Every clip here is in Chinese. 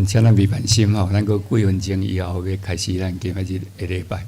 请咱未烦心吼，咱个几分钟以后要开始咱今仔日的礼拜。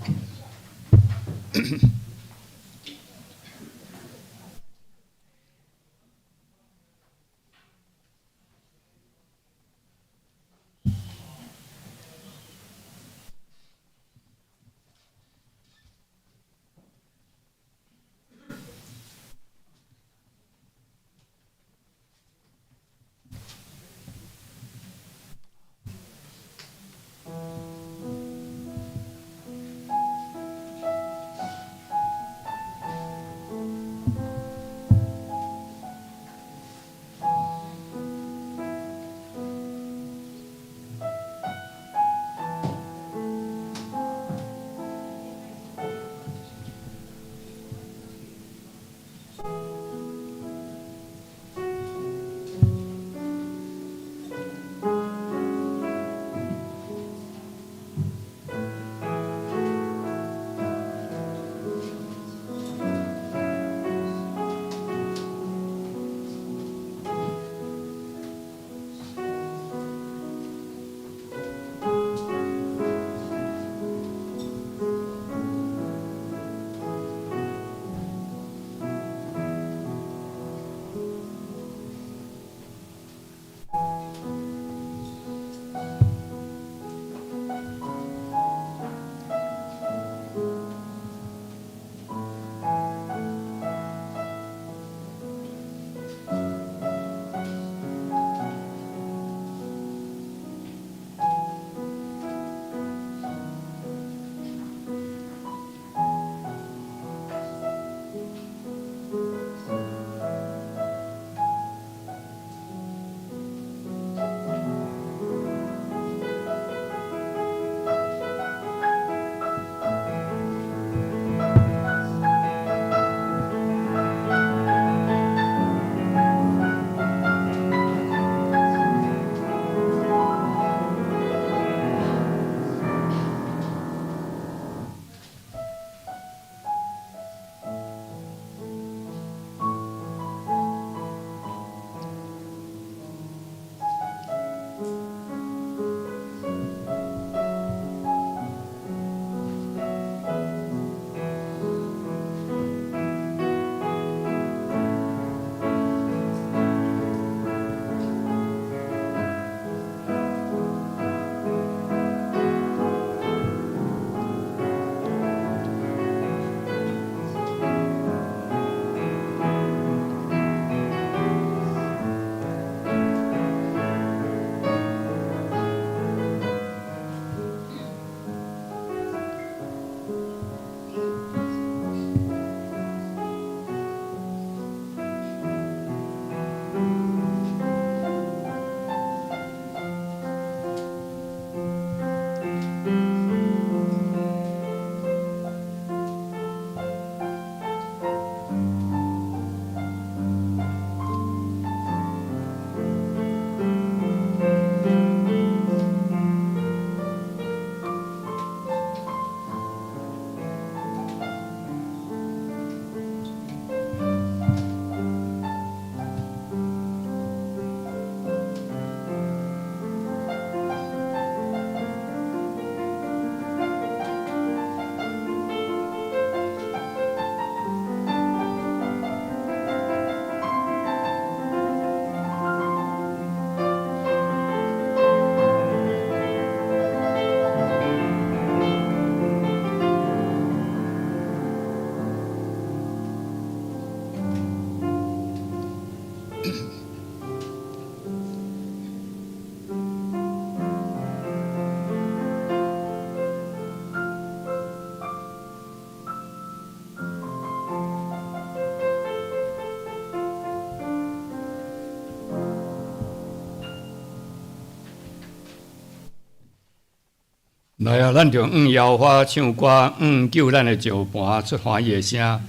来啊！咱就摇花唱歌，救咱的石盘出欢喜的声。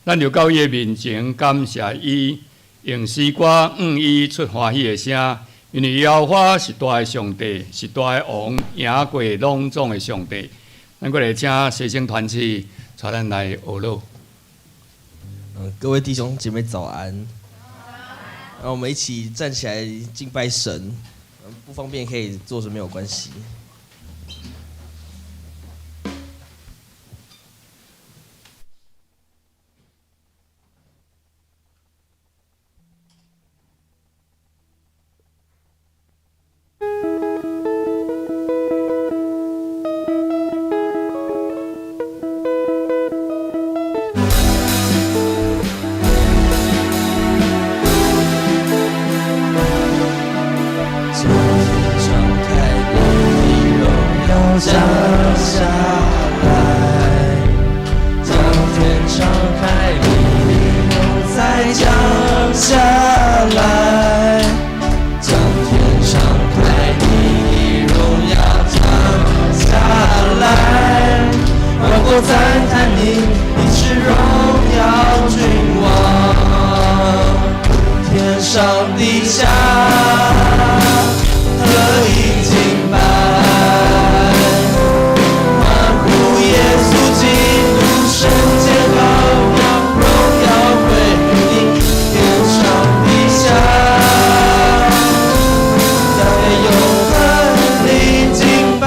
咱就到伊的面前，感谢伊，用诗歌伊出欢喜的声，因为耶和华是大的上帝，是大的王，赢过拢总的上帝。咱过来请学生团契带咱来学乐。各位弟兄姐妹早安。让我们一起站起来敬拜神。不方便可以坐着没有关系。降下来，将天敞开，你的同在降下来，将天敞开，你的荣耀降下来，万国赞叹你，你是荣耀君王，天上地下何以敬拜。圣洁羔羊，荣耀归于你，天上地下，在永恒里敬拜，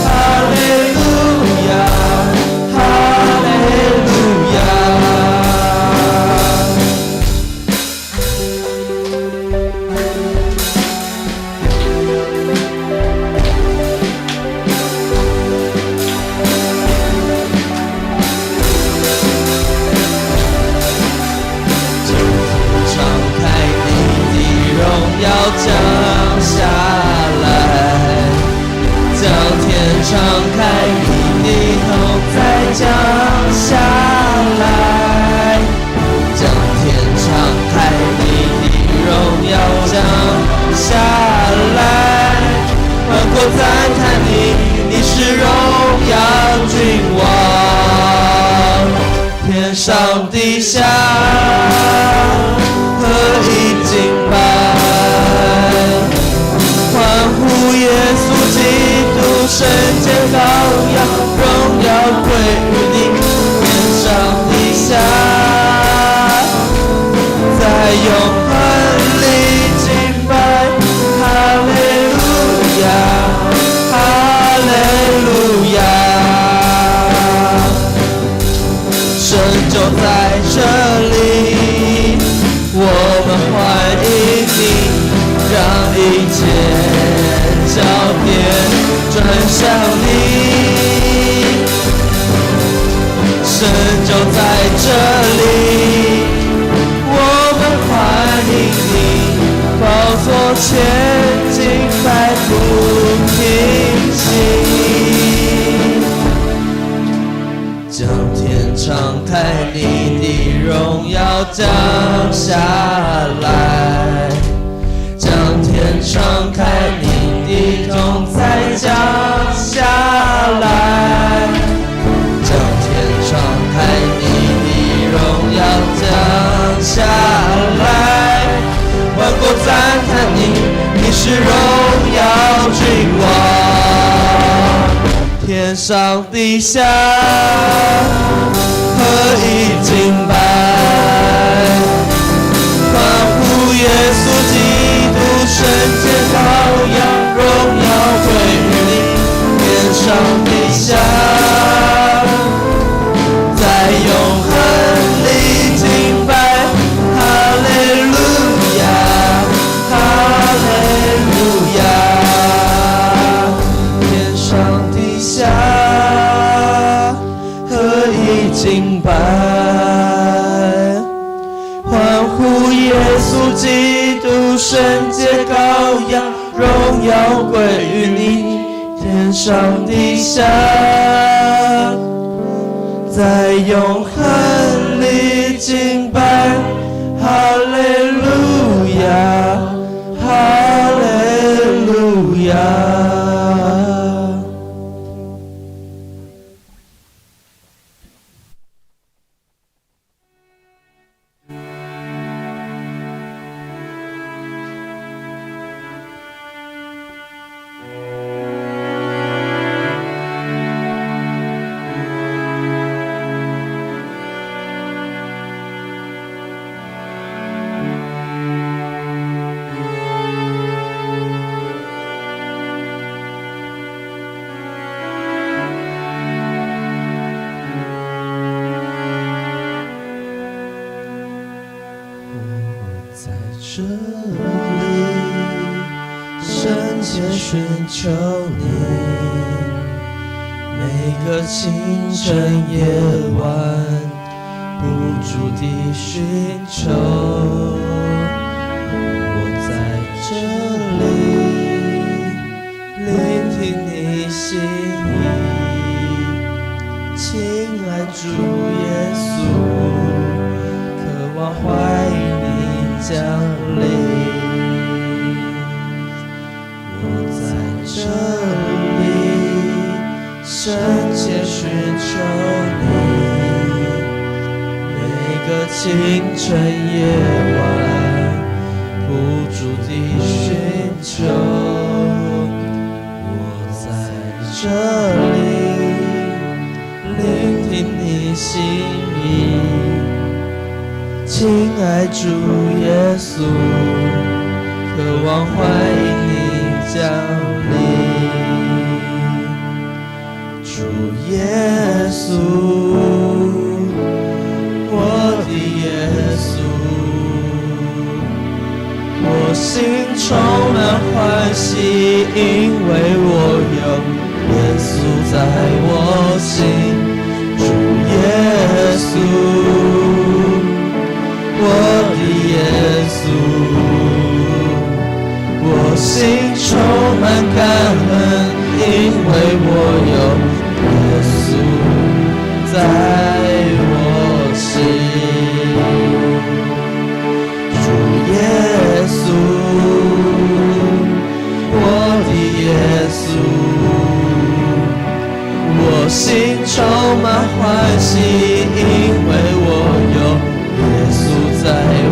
哈利路亚，哈利路亚。要降下来，将天敞开，你的同在降下来，将天敞开，你的荣耀降下来，万国赞叹你，你是荣耀君王，天上地下何以敬拜。欢呼耶稣基督，圣洁羔羊，荣耀归于你，天上地下，在永恒里敬拜，哈利路亚，哈利路亚，神就在这里，我们欢迎你。让一切焦点转向你，神就在这里，我们欢迎你，宝座前敬拜不停息，将天敞开，你的荣耀降下来。将天敞开，你的同在降下来，将天敞开，你的荣耀降下来，万国赞叹你，你是荣耀君王，天上地下何以敬拜，欢呼耶稣基督，圣洁羔羊，荣耀归于你，天上地下，在永恒里敬拜，哈利路亚，哈利路亚，天上地下何以敬拜，欢呼耶稣基督，圣洁羔羊，荣耀归于你，天上地下，在永恒里敬拜，哈利路亚，哈利路亚。这里，深切寻求你，每个清晨夜晚，不住地寻求。我在这里，聆听你心意，亲爱主耶稣，渴望欢迎你降临。我在这里，深切寻求你，每个清晨夜晚，不住地寻求。我在这里，聆听你心意，亲爱主耶稣，渴望欢迎你降临。主耶稣，我的耶稣，我心充满欢喜，因为我有耶稣在我心。主耶稣，我的耶稣，我心充满感恩，因为我有耶稣在我心。主耶稣，我的耶稣，我心充满欢喜，因为我有耶稣在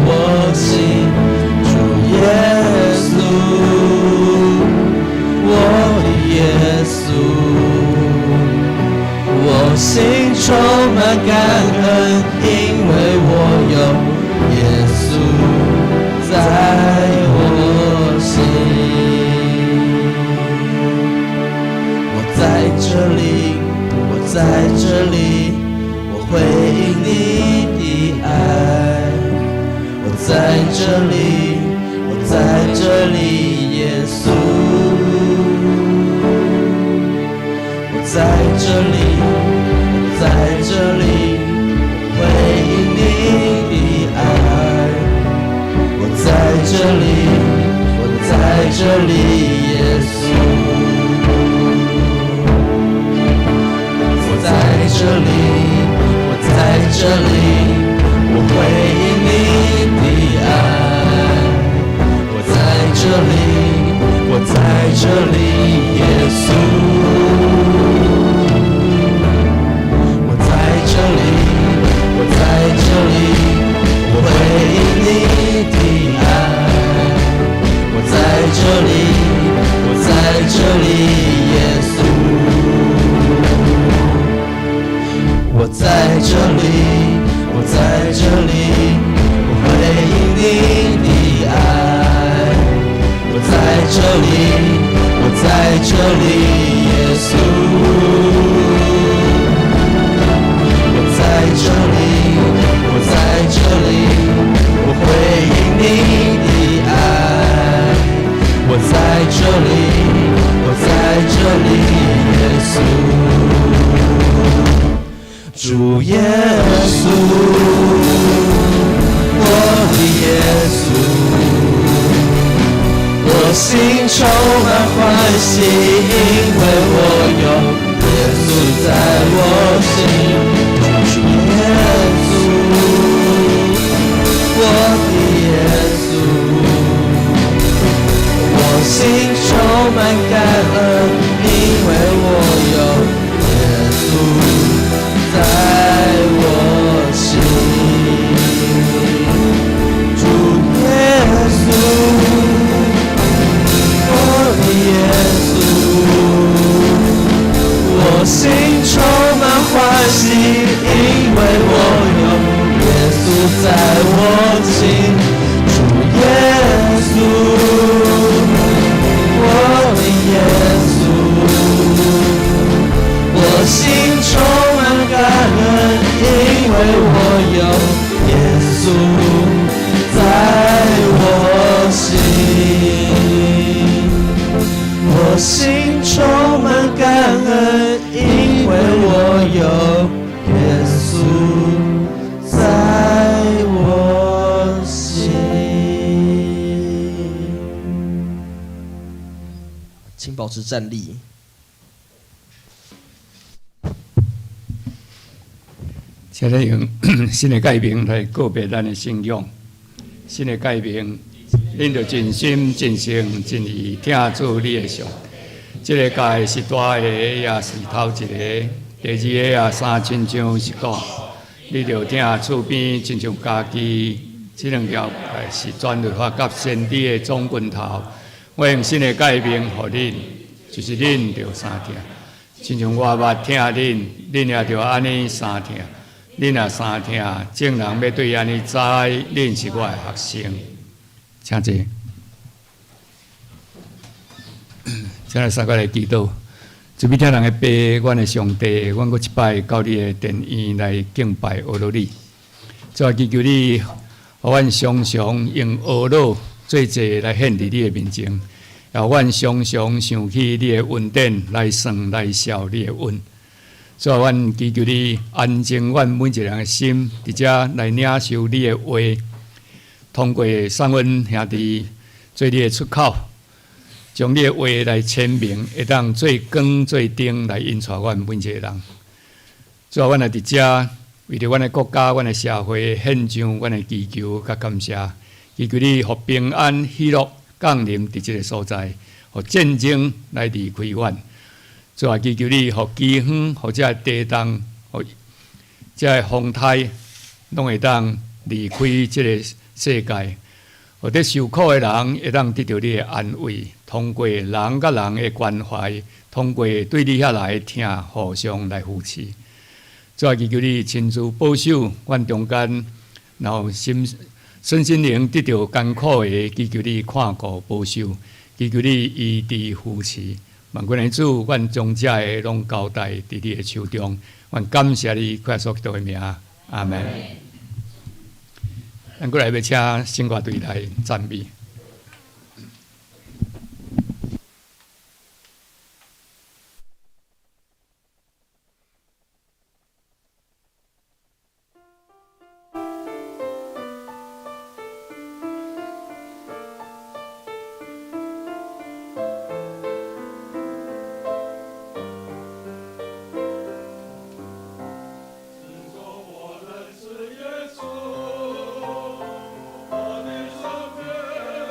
我心。主耶稣，我的耶稣，我心充满感恩，因为我有耶稣在我心。我在这里，我在这里，我回应你的爱。我在这里，我在这里，耶稣。我在这里，我在这里，回应你的爱。我在这里，我在这里，耶稣。我在这里，我在这里，我回应你的爱。我在这里，我在这里，耶稣。我在这里，我在这里，我回应你的爱。我在这里，我在这里，耶稣。我在这里，我在这里，我回应你的爱。我在这里，我在这里，耶稣。我在这里，我在这里，我回应你的爱。我在这里，我在这里，耶稣。主耶稣，我的耶稣，我心充满欢喜，因为我有耶稣在我心。主耶稣，我的耶稣，我心充满感恩，因为我有耶稣在我心。主耶稣，我的耶稣，我心充满欢喜，请保持站立。请咱用新的界面来告别咱的信仰。新的界面，恁着尽心、尽性、尽意听做你的上。这个界是大个，也是头一个，第二个也三亲像是讲，你着听厝边亲像家己。这两条是全律法甲先知的总拳头。我用新的界面互恁，就是恁着三听。亲像我捌听恁，恁也着安尼三听。恁若三听，众人要对安尼知，恁是我的学生。请坐。请来三个来祈祷。主要听人的爸，阮的上帝，阮阁一摆到你的殿院来敬拜阿罗你。主要祈求你，互阮常常用阿罗做祭来献伫你的面前，也阮常常想起你的恩典来算来效你的恩。主要阮祈求你安静阮每一个人的心，伫遮来领受你的话，通过送阮兄弟做你的出口，将你的话来签名，会当做光做灯来引带阮每一个人。主要阮也伫遮为着阮的国家、阮的社会献上阮的祈求甲感谢，祈求你互平安喜乐降临伫即个所在，互战争来离开阮。主啊，祈求你，互饥荒，互这地动，互这风台，拢会当离开这个世界。互得受苦的人会当得到你的安慰，通过人甲人的关怀，通过对你遐来听，互相来扶持。主啊，祈求你亲自保守阮中间，然后身心灵得到艰苦的，祈求你看顾保守，祈求你医治扶持。万军的主，阮将这个拢交代伫你的手中，阮感谢你，快速基督的名，阿门。咱过来要请圣歌队来赞美。我的生命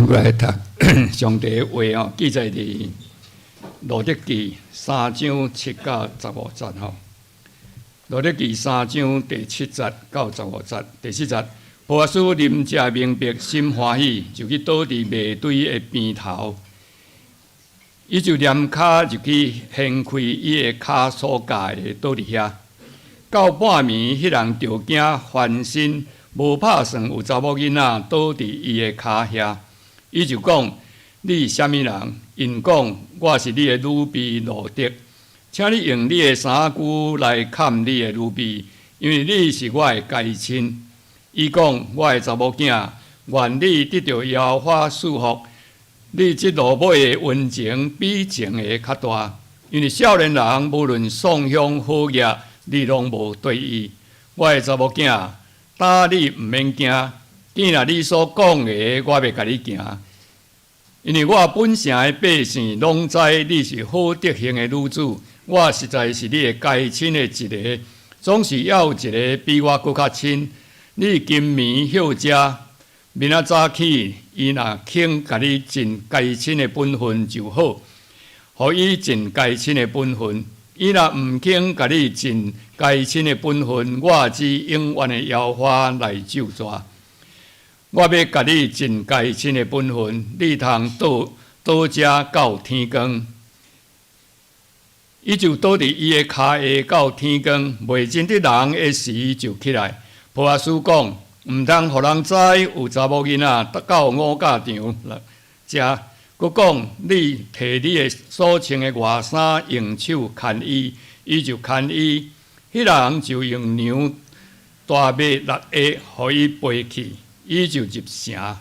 过来读上帝的话哦，记载伫路得记3章7到15节吼。路得记3章第7节到15节，第4节，波阿斯啉食明白，心欢喜，就去倒伫麦堆的边头，伊就踮骹入去掀开伊的骹所架的，倒伫遐。到半暝，迄人着惊翻身，无拍算有查某囡仔倒伫伊的骹遐。伊就讲：你是啥物人？因讲：我是你的女婢路得，请你用你的衫具来盖你的女婢，因为你是我的家亲。伊讲：我的查某囝，愿你得到耶和华祝福。你即落尾的恩情比前的较大，因为少年人无论丧香好业，你拢无对伊。我的查某囝，打你毋免惊，见若你所讲的，我袂甲你行。因为我本城的百姓拢知你是好德行的女子，我实在是你的家亲的一个，总是要有一个比我搁较亲。你今暝休食，明仔早起，伊若肯甲你尽家亲的本分就好，互伊尽家亲的本分。伊若毋肯甲你尽家亲的本分，我只永远的摇花来救抓。我要甲你尽家亲的本分，你通倒食到天光。伊就倒伫伊的骹下到天光，未真得人的时就起来。波阿斯讲：毋通互人知有查某囡仔到五架场来食。佮讲：你摕你的所穿的外衫用手牵伊，伊就牵伊。迄人就用牛大马6下，互伊背去。伊就入城。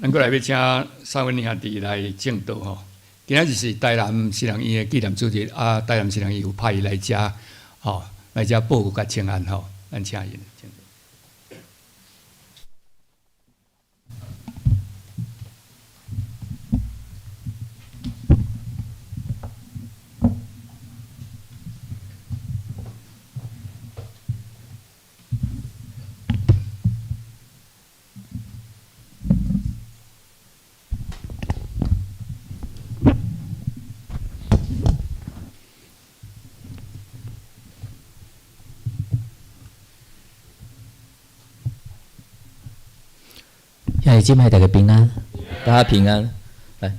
咱过来要请三位兄弟来证道吼。今仔日是台南西洋医的纪念主日啊，台南西洋医有派伊来遮吼，来遮报告甲请安吼，咱请因。今麦大家平安，大家平安。来，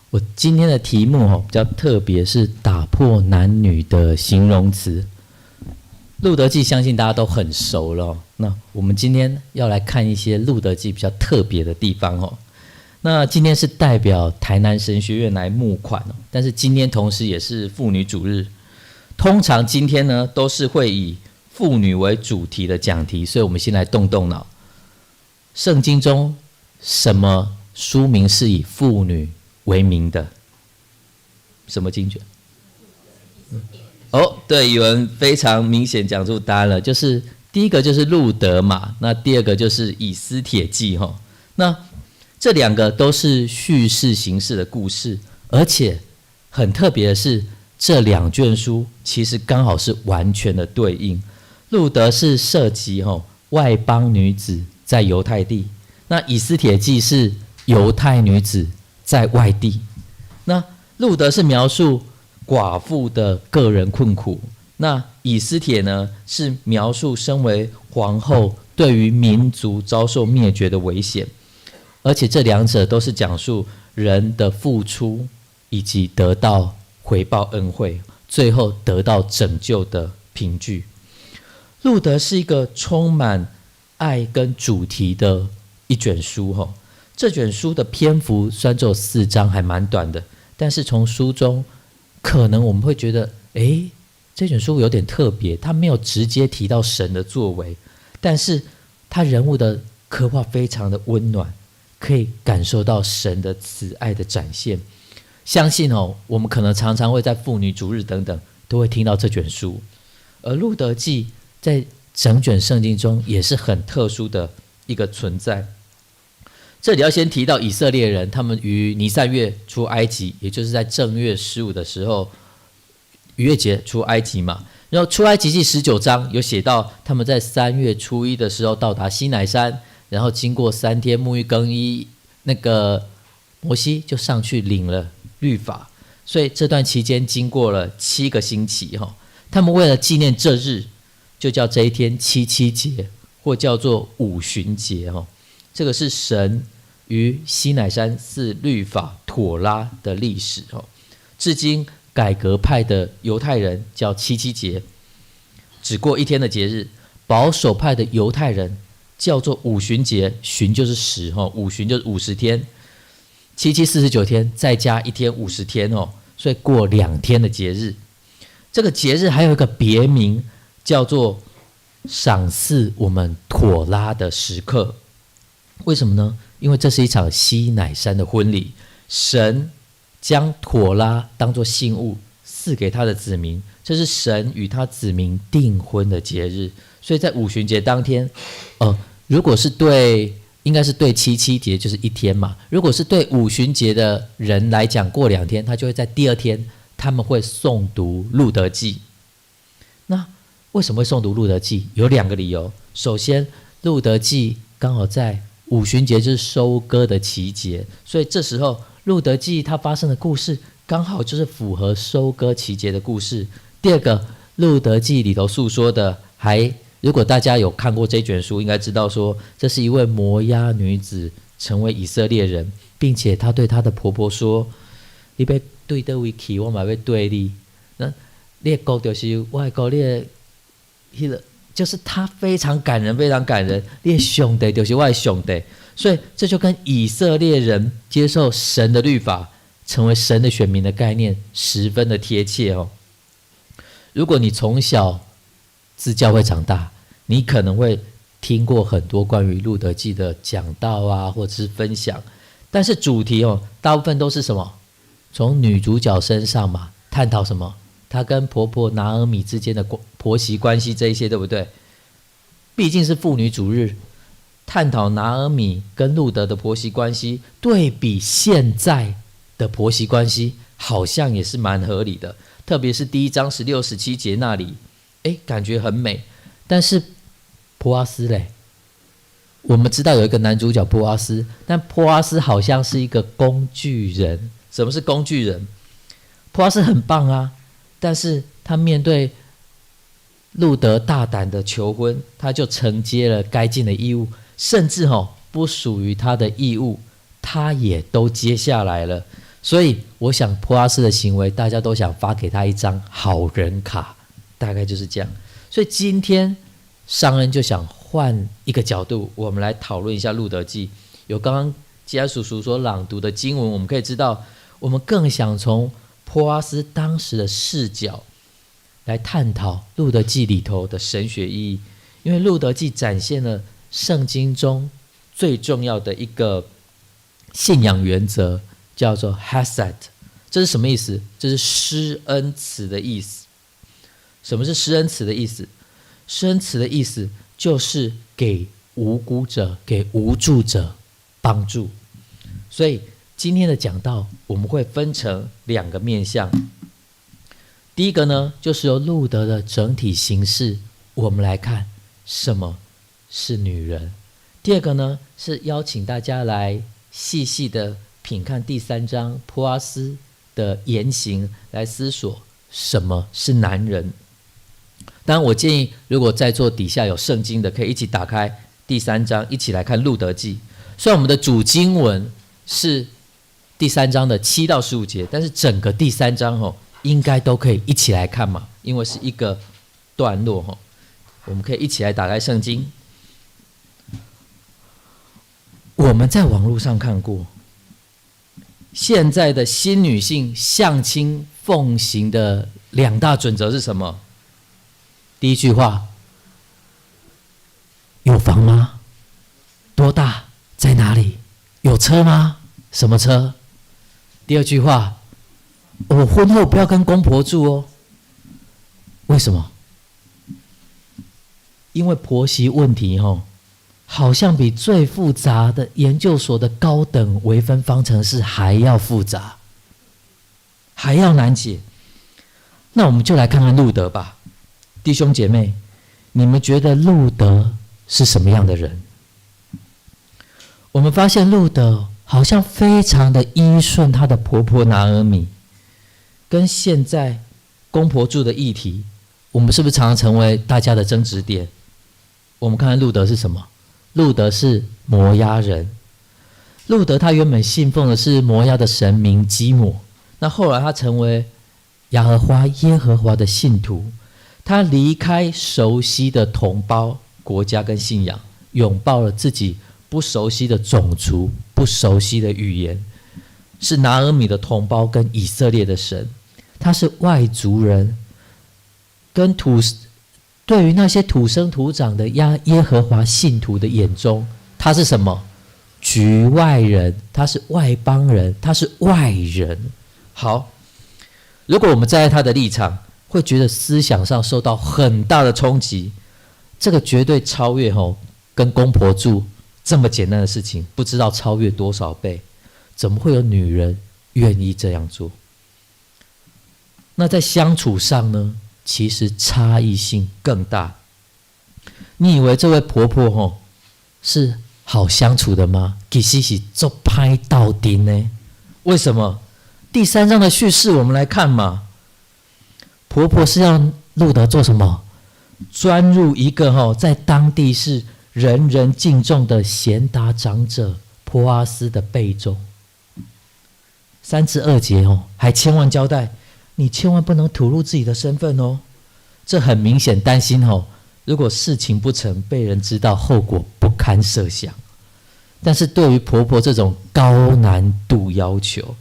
我今天的题目比较特别，是打破男女的形容词。路德记相信大家都很熟了，那我们今天要来看一些路德记比较特别的地方哦。那今天是代表台南神学院来募款，但是今天同时也是妇女主日。通常今天呢都是会以妇女为主题的讲题，所以我们先来动动脑。圣经中什么书名是以妇女为名的？什么经卷？哦，对，有人非常明显讲出答案了，就是第一个就是路德嘛，那第二个就是以斯帖记哈。那这两个都是叙事形式的故事，而且很特别的是，这两卷书其实刚好是完全的对应。路德是涉及外邦女子在犹太地。那以斯帖记是犹太女子在外地，那路德是描述寡妇的个人困苦，那以斯帖呢是描述身为皇后对于民族遭受灭绝的危险，而且这两者都是讲述人的付出以及得到回报恩惠，最后得到拯救的凭据。路德是一个充满爱跟主题的一卷书这卷书的篇幅虽然只有4章，还蛮短的，但是从书中可能我们会觉得，这卷书有点特别，它没有直接提到神的作为，但是它人物的刻画非常的温暖，可以感受到神的慈爱的展现。相信我们可能常常会在妇女主日等等都会听到这卷书，而路德记在整卷圣经中也是很特殊的一个存在。这里要先提到以色列人，他们于尼散月出埃及，也就是在正月15的时候，逾越节出埃及嘛。然后出埃及记19章有写到，他们在3月初1的时候到达西乃山，然后经过3天沐浴更衣，那个摩西就上去领了律法，所以这段期间经过了7个星期哈。他们为了纪念这日，就叫这一天七七节，或叫做五旬节哈。这个是神于西乃山赐律法妥拉的历史哈。至今改革派的犹太人叫七七节，只过1天的节日；保守派的犹太人叫做五旬节，旬就是10哈，五旬就是50天，7七49天，再加1天50天哦，所以过2天的节日。这个节日还有一个别名，叫做赏赐我们妥拉的时刻。为什么呢？因为这是一场西乃山的婚礼，神将妥拉当作信物赐给他的子民，这是神与他子民订婚的节日。所以在五旬节当天，如果是对，应该是对七七节就是1天嘛。如果是对五旬节的人来讲，过2天，他就会在第2天，他们会诵读路德记。那为什么会诵读路德记？有2个理由。首先，路德记刚好在五旬节就是收割的期节，所以这时候路德记它发生的故事刚好就是符合收割期节的故事。第二个，路德记里头诉说的如果大家有看过这卷书，应该知道说这是一位摩押女子成为以色列人，并且她对她的婆婆说：“你要对叨位去，我嘛要对你。那你的国就是我的国，你的那个就是她非常感人，非常感人。你的上帝就是我的上帝。”所以这就跟以色列人接受神的律法，成为神的选民的概念十分的贴切哦。如果你从小自教会长大，你可能会听过很多关于路德记的讲道啊，或者是分享，但是主题大部分都是什么？从女主角身上嘛，探讨什么？她跟婆婆拿俄米之间的婆媳关系，这一些对不对？毕竟是妇女主日，探讨拿俄米跟路德的婆媳关系，对比现在的婆媳关系，好像也是蛮合理的。特别是第1章16、17节那里，感觉很美。但是波阿斯嘞，我们知道有一个男主角波阿斯，但波阿斯好像是一个工具人。什么是工具人？波阿斯很棒啊，但是他面对路德大胆的求婚，他就承接了该尽的义务，甚至不属于他的义务，他也都接下来了。所以我想波阿斯的行为，大家都想发给他一张好人卡，大概就是这样。所以今天上恩就想换一个角度，我们来讨论一下路德记。有刚刚基安叔叔所朗读的经文，我们可以知道，我们更想从波阿斯当时的视角来探讨路德记里头的神学意义。因为路德记展现了圣经中最重要的一个信仰原则，叫做 Hesed。 这是什么意思？这是施恩慈的意思。什么是施恩慈的意思？施恩慈的意思就是给无辜者、给无助者帮助。所以今天的讲道我们会分成2个面向。第一个呢，就是由路德的整体形式，我们来看什么是女人。第二个呢，是邀请大家来细细的品看第3章波阿斯的言行，来思索什么是男人。当然我建议，如果在座底下有圣经的，可以一起打开第3章，一起来看路德记。虽然我们的主经文是第3章的7到15节，但是整个第3章应该都可以一起来看嘛，因为是一个段落。我们可以一起来打开圣经。我们在网络上看过，现在的新女性相亲奉行的2大准则是什么？第一句话，有房吗？多大？在哪里？有车吗？什么车？第二句话，我婚后不要跟公婆住哦。为什么？因为婆媳问题好像比最复杂的研究所的高等微分方程式还要复杂，还要难解。那我们就来看看路德吧。弟兄姐妹，你们觉得路德是什么样的人？我们发现路德好像非常的依顺她的婆婆拿俄米，跟现在公婆住的议题，我们是不是常常成为大家的争执点？我们看看路德是什么？路德是摩押人。路德他原本信奉的是摩押的神明基抹，那后来他成为耶和华的信徒，他离开熟悉的同胞、国家跟信仰，拥抱了自己不熟悉的种族、不熟悉的语言，是拿俄米的同胞跟以色列的神。他是外族人，跟对于那些土生土长的耶和华信徒的眼中，他是什么？局外人，他是外邦人，他是外人。好，如果我们站在他的立场，会觉得思想上受到很大的冲击。这个绝对超越跟公婆住这么简单的事情，不知道超越多少倍。怎么会有女人愿意这样做？那在相处上呢，其实差异性更大。你以为这位婆婆是好相处的吗？其实是做拍到底呢。为什么？第3章的叙事我们来看嘛。婆婆是让路德做什么？钻入一个在当地是人人敬重的贤达长者波阿斯的背中。3至2节还千万交代，你千万不能吐露自己的身份哦。这很明显担心如果事情不成，被人知道，后果不堪设想。但是对于婆婆这种高难度要求，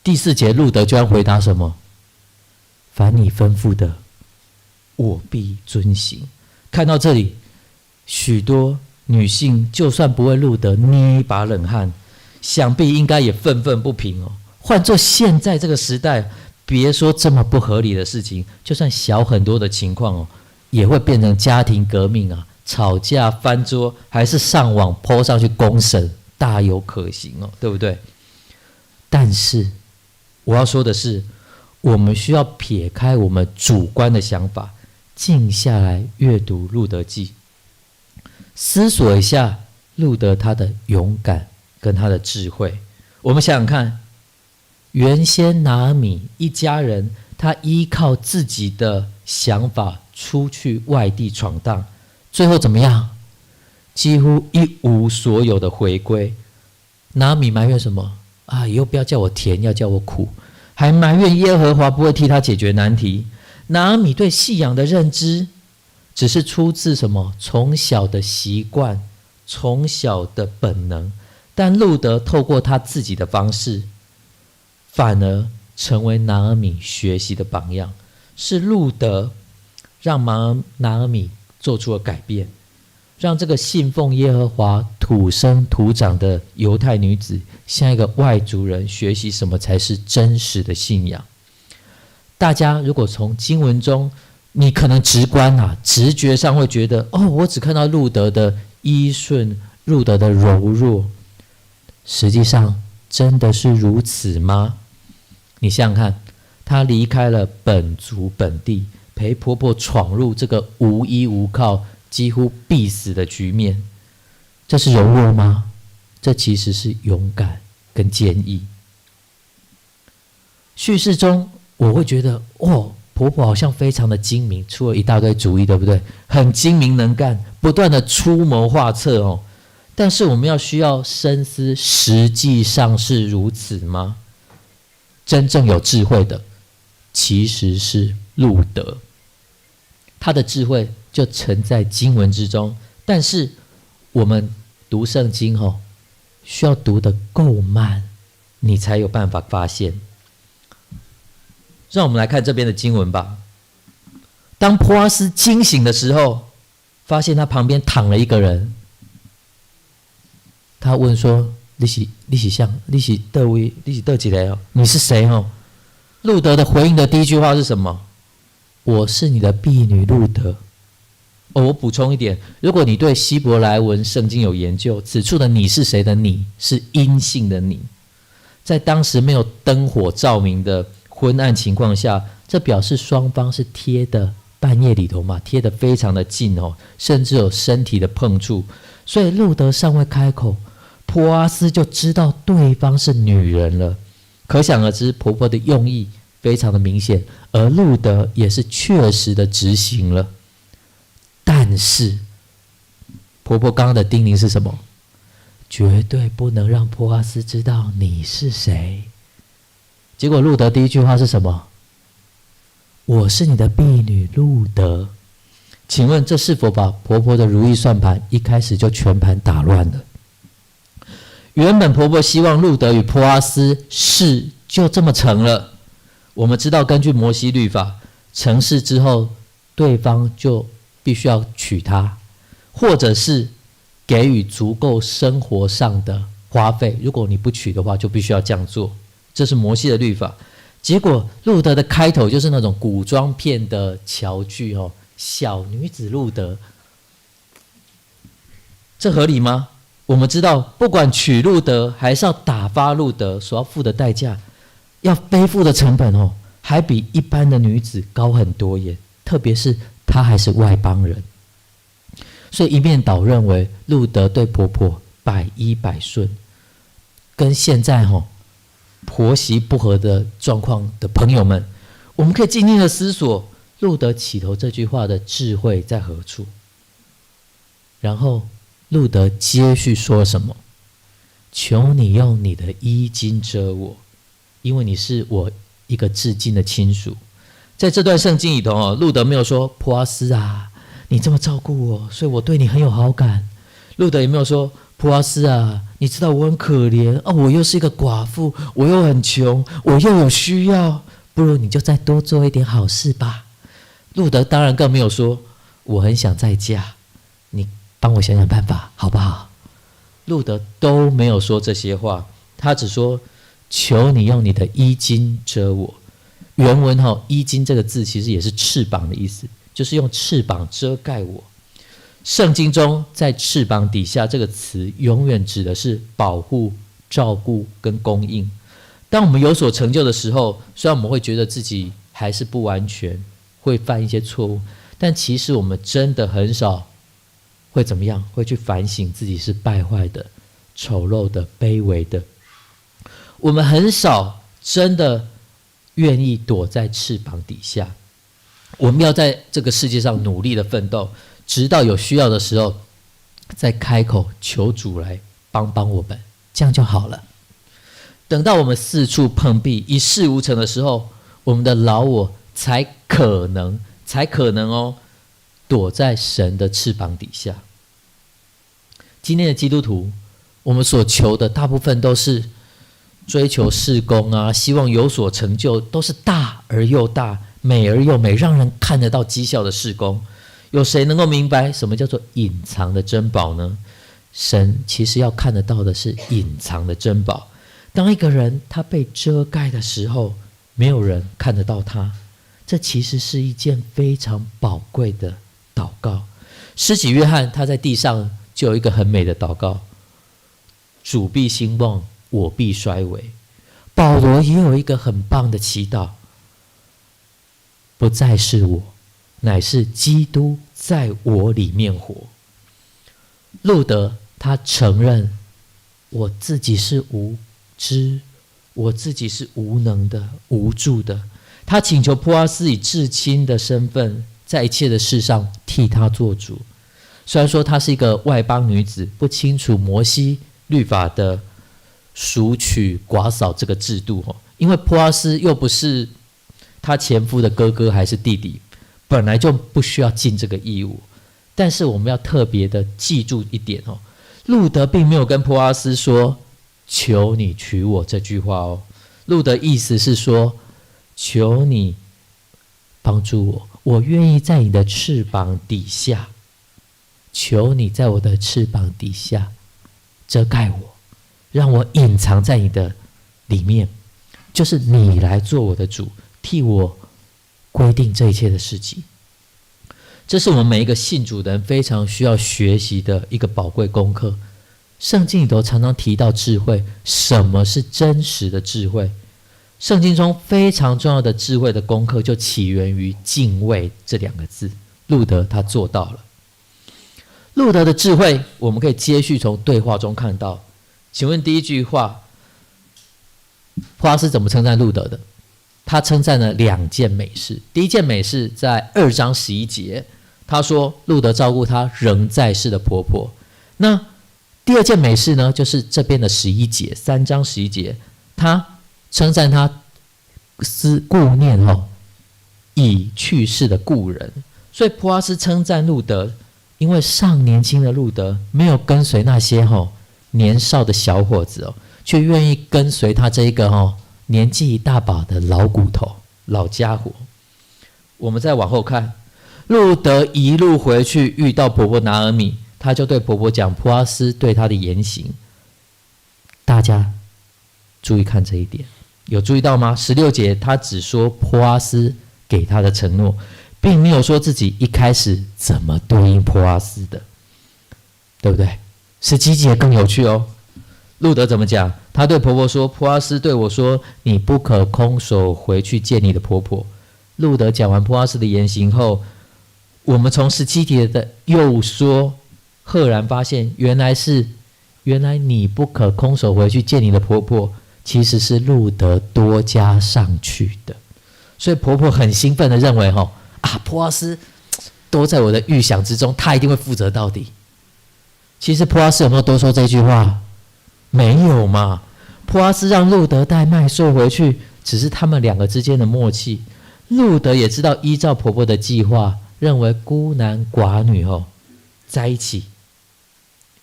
第4节路德居然回答什么？凡你吩咐的，我必遵行。看到这里，许多女性就算不为路德捏一把冷汗，想必应该也愤愤不平哦。换作现在这个时代，别说这么不合理的事情，就算小很多的情况也会变成家庭革命啊，吵架翻桌，还是上网 po 上去公审，大有可行对不对？但是我要说的是，我们需要撇开我们主观的想法，静下来阅读路德记，思索一下路德他的勇敢跟他的智慧。我们想想看，原先拿俄米一家人，他依靠自己的想法出去外地闯荡，最后怎么样？几乎一无所有的回归。拿俄米埋怨什么？以后不要叫我甜，要叫我苦，还埋怨耶和华不会替他解决难题。拿俄米对信仰的认知，只是出自什么？从小的习惯，从小的本能。但路德透过他自己的方式，反而成为拿俄米学习的榜样。是路德让拿俄米做出了改变，让这个信奉耶和华土生土长的犹太女子向一个外族人学习什么才是真实的信仰。大家如果从经文中，你可能直观直觉上会觉得我只看到路德的依顺，路德的柔弱，实际上真的是如此吗？你想想看，她离开了本族本地，陪婆婆闯入这个无依无靠、几乎必死的局面，这是柔弱吗？这其实是勇敢跟坚毅。叙事中我会觉得婆婆好像非常的精明，出了一大堆主意，对不对？很精明能干，不断的出谋划策但是我们需要深思，实际上是如此吗？真正有智慧的其实是路德，他的智慧就沉在经文之中。但是我们读圣经需要读得够慢，你才有办法发现。让我们来看这边的经文吧。当波阿斯惊醒的时候，发现他旁边躺了一个人。他问说：“你是哪位？你是哪一个？你是谁？”路德的回应的第一句话是什么？我是你的婢女路德。我补充一点，如果你对希伯来文圣经有研究，此处的你是谁的你是阴性的你，在当时没有灯火照明的昏暗情况下，这表示双方是贴的，半夜里头嘛，贴得非常的近甚至有身体的碰触。所以路德尚未开口，波阿斯就知道对方是女人了。可想而知，婆婆的用意非常的明显，而路德也是确实的执行了。但是婆婆刚刚的叮咛是什么？绝对不能让波阿斯知道你是谁。结果路德第一句话是什么？我是你的婢女路德。请问这是否把婆婆的如意算盘一开始就全盘打乱了？原本婆婆希望路德与波阿斯事就这么成了。我们知道根据摩西律法，成事之后对方就必须要娶她，或者是给予足够生活上的花费，如果你不娶的话就必须要这样做，这是摩西的律法。结果路德的开头就是那种古装片的桥剧哦，小女子路德，这合理吗？我们知道不管娶路德还是要打发路德，所要付的代价，要背负的成本哦，还比一般的女子高很多耶，特别是她还是外邦人。所以一面倒认为路德对婆婆百依百顺，跟现在婆媳不和的状况的朋友们，我们可以静静的思索路德起头这句话的智慧在何处。然后路德接续说什么？求你用你的衣襟遮我，因为你是我一个至亲的亲属。在这段圣经里头路德没有说波阿斯啊，你这么照顾我，所以我对你很有好感。路德也没有说波阿斯啊，你知道我很可怜我又是一个寡妇，我又很穷，我又有需要，不如你就再多做一点好事吧。路德当然更没有说我很想再嫁，你帮我想想办法好不好？路德都没有说这些话，他只说求你用你的衣襟遮我。原文衣襟这个字其实也是翅膀的意思，就是用翅膀遮盖我。圣经中在翅膀底下这个词永远指的是保护、照顾跟供应。当我们有所成就的时候，虽然我们会觉得自己还是不完全，会犯一些错误，但其实我们真的很少会怎么样，会去反省自己是败坏的、丑陋的、卑微的。我们很少真的愿意躲在翅膀底下。我们要在这个世界上努力的奋斗，直到有需要的时候再开口求主来帮帮我们，这样就好了。等到我们四处碰壁、一事无成的时候，我们的老我才可能躲在神的翅膀底下。今天的基督徒，我们所求的大部分都是追求事工啊，希望有所成就，都是大而又大、美而又美，让人看得到绩效的事工。有谁能够明白什么叫做隐藏的珍宝呢？神其实要看得到的是隐藏的珍宝。当一个人他被遮盖的时候，没有人看得到他，这其实是一件非常宝贵的祷告。施洗约翰他在地上就有一个很美的祷告：主必兴旺，我必衰微。保罗也有一个很棒的祈祷：不再是我，乃是基督在我里面活。路德他承认我自己是无知，我自己是无能的、无助的。他请求波阿斯以至亲的身份，在一切的事上替他做主。虽然说她是一个外邦女子，不清楚摩西律法的赎娶寡嫂这个制度，因为波阿斯又不是她前夫的哥哥还是弟弟，本来就不需要尽这个义务。但是我们要特别的记住一点路德并没有跟波阿斯说求你娶我这句话路德意思是说，求你帮助我，我愿意在你的翅膀底下，求你在我的翅膀底下遮盖我，让我隐藏在你的里面，就是你来做我的主，替我规定这一切的事情。这是我们每一个信主的人非常需要学习的一个宝贵功课。圣经里头常常提到智慧，什么是真实的智慧？圣经中非常重要的智慧的功课就起源于敬畏这两个字。路德他做到了。路德的智慧我们可以接续从对话中看到，请问第一句话，波阿斯怎么称赞路德的？他称赞了2件美事。第一件美事在2章11节，他说路德照顾他仍在世的婆婆。那第二件美事呢，就是这边的11节，3章11节，他称赞他顾念已去世的故人。所以波阿斯称赞路德，因为尚年轻的路德没有跟随那些年少的小伙子却愿意跟随他这一个年纪一大把的老骨头、老家伙。我们再往后看，路德一路回去遇到婆婆拿俄米，他就对婆婆讲波阿斯对他的言行。大家注意看这一点，有注意到吗？16节他只说波阿斯给他的承诺，并没有说自己一开始怎么对应波阿斯的，对不对？17节更有趣哦。路德怎么讲？他对婆婆说：“波阿斯对我说，你不可空手回去见你的婆婆。”路德讲完波阿斯的言行后，我们从17节的又说，赫然发现原来你不可空手回去见你的婆婆，其实是路德多加上去的。所以婆婆很兴奋的认为波阿斯都在我的预想之中，他一定会负责到底。其实波阿斯有没有多说这句话？没有嘛。波阿斯让路德带麦穗回去，只是他们2个之间的默契。路德也知道依照婆婆的计划，认为孤男寡女在一起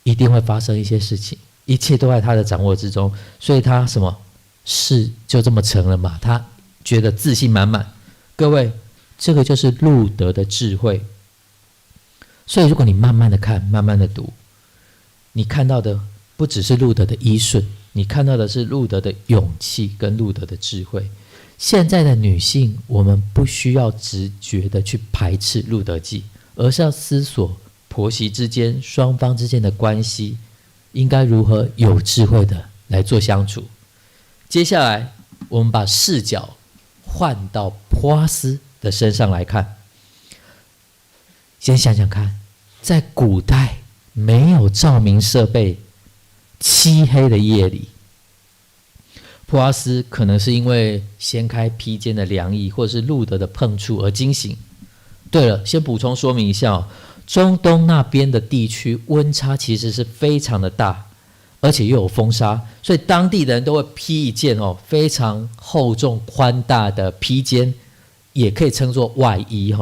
一定会发生一些事情，一切都在他的掌握之中，所以他事就这么成了嘛。他觉得自信满满。各位，这个就是路德的智慧。所以如果你慢慢的看，慢慢的读，你看到的不只是路德的依顺，你看到的是路德的勇气跟路德的智慧。现在的女性，我们不需要直觉的去排斥路德记，而是要思索婆媳之间、双方之间的关系应该如何有智慧的来做相处。接下来我们把视角换到波阿斯的身上来看。先想想看，在古代没有照明设备、漆黑的夜里，波阿斯可能是因为掀开披肩的凉意，或者是路德的碰触而惊醒。对了，先补充说明一下中东那边的地区温差其实是非常的大，而且又有风沙，所以当地人都会披一件非常厚重宽大的披肩，也可以称作外衣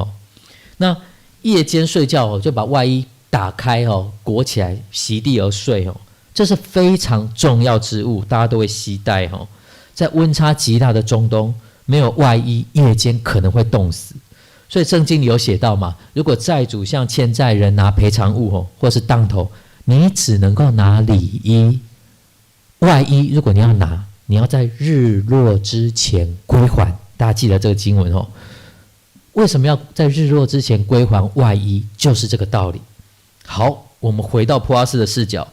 那夜间睡觉就把外衣打开裹起来，席地而睡这是非常重要之物，大家都会携带在温差极大的中东，没有外衣，夜间可能会冻死。所以圣经里有写到嘛，如果债主向欠债人拿赔偿物或是当头，你只能够拿里衣。外衣如果你要拿，你要在日落之前归还。大家记得这个经文为什么要在日落之前归还外衣？就是这个道理。好，我们回到波阿斯的视角。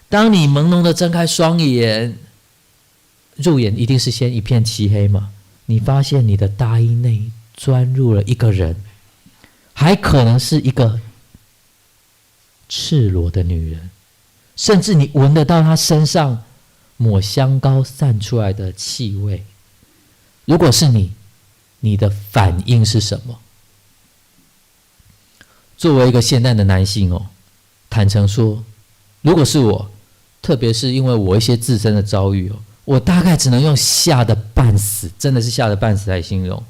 当你朦胧的睁开双眼，入眼一定是先一片漆黑嘛，你发现你的大衣内钻入了一个人，还可能是一个赤裸的女人，甚至你闻得到她身上抹香膏散出来的气味。如果是你的反应是什么？作为一个现代的男性坦诚说，如果是我，特别是因为我一些自身的遭遇我大概只能用吓得半死，真的是吓得半死来形容。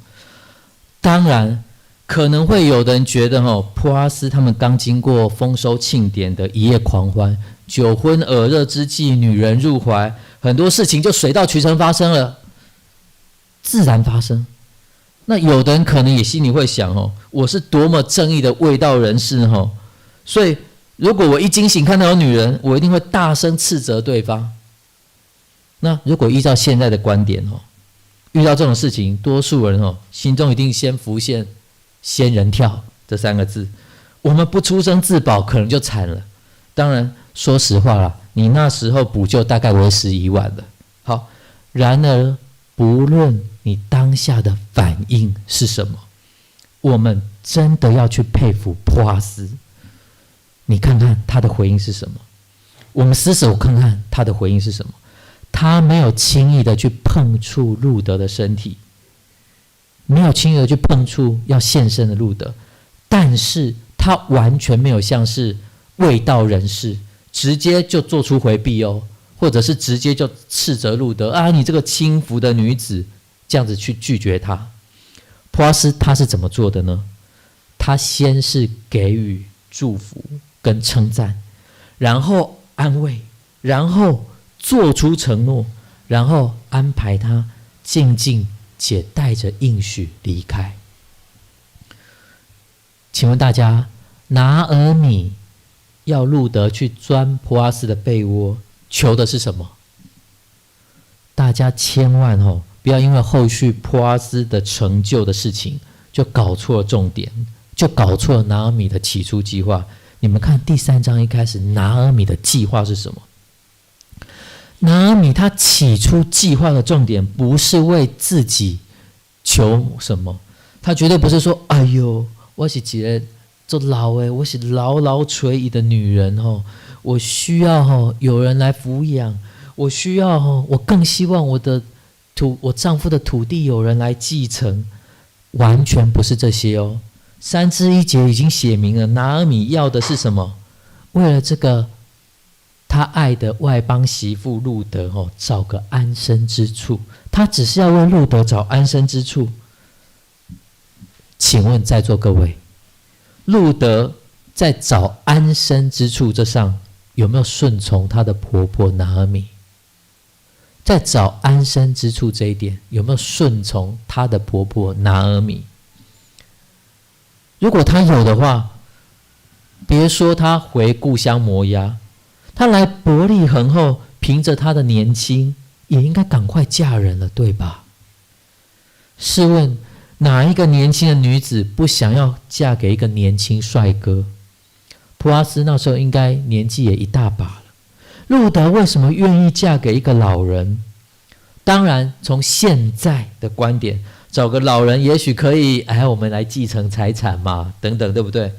当然可能会有的人觉得波阿斯他们刚经过丰收庆典的一夜狂欢，酒昏耳热之际，女人入怀，很多事情就水到渠成发生了，自然发生。那有的人可能也心里会想我是多么正义的卫道人士所以如果我一惊醒看到有女人，我一定会大声斥责对方。那如果依照现在的观点遇到这种事情，多数人心中一定先浮现仙人跳这3个字，我们不出声自保可能就惨了。当然说实话啦，你那时候补救大概为时已晚了。好，然而不论你当下的反应是什么，我们真的要去佩服波阿斯。你看看他的回应是什么？我们死守看看他的回应是什么。他没有轻易的去碰触路德的身体，没有轻易的去碰触要献身的路德，但是他完全没有像是卫道人士，直接就做出回避哦，或者是直接就斥责路德啊，你这个轻浮的女子，这样子去拒绝他。波阿斯他是怎么做的呢？他先是给予祝福跟称赞，然后安慰，然后做出承诺，然后安排他静静且带着应许离开。请问大家，拿俄米要路德去钻波阿斯的被窝，求的是什么？大家千万不要因为后续波阿斯的成就的事情就搞错了重点，就搞错了拿俄米的起初计划。你们看第3章一开始，拿俄米的计划是什么？拿俄米他起初计划的重点不是为自己求什么，他绝对不是说哎呦我是一个做老的，我是老老垂遗的女人我需要有人来抚养，我需要我更希望我丈夫的土地有人来继承，完全不是这些哦。3至1节已经写明了，拿俄米要的是什么？为了这个他爱的外邦媳妇路德找个安身之处，他只是要为路德找安身之处。请问在座各位，路德在找安身之处这上有没有顺从她的婆婆拿俄米？在找安身之处这一点有没有顺从她的婆婆拿俄米？如果她有的话，别说她回故乡摩押，她来伯利恒后，凭着她的年轻，也应该赶快嫁人了，对吧？试问哪一个年轻的女子不想要嫁给一个年轻帅哥？波阿斯那时候应该年纪也一大把了，路德为什么愿意嫁给一个老人？当然从现在的观点，找个老人也许可以我们来继承财产嘛，等等，对不对？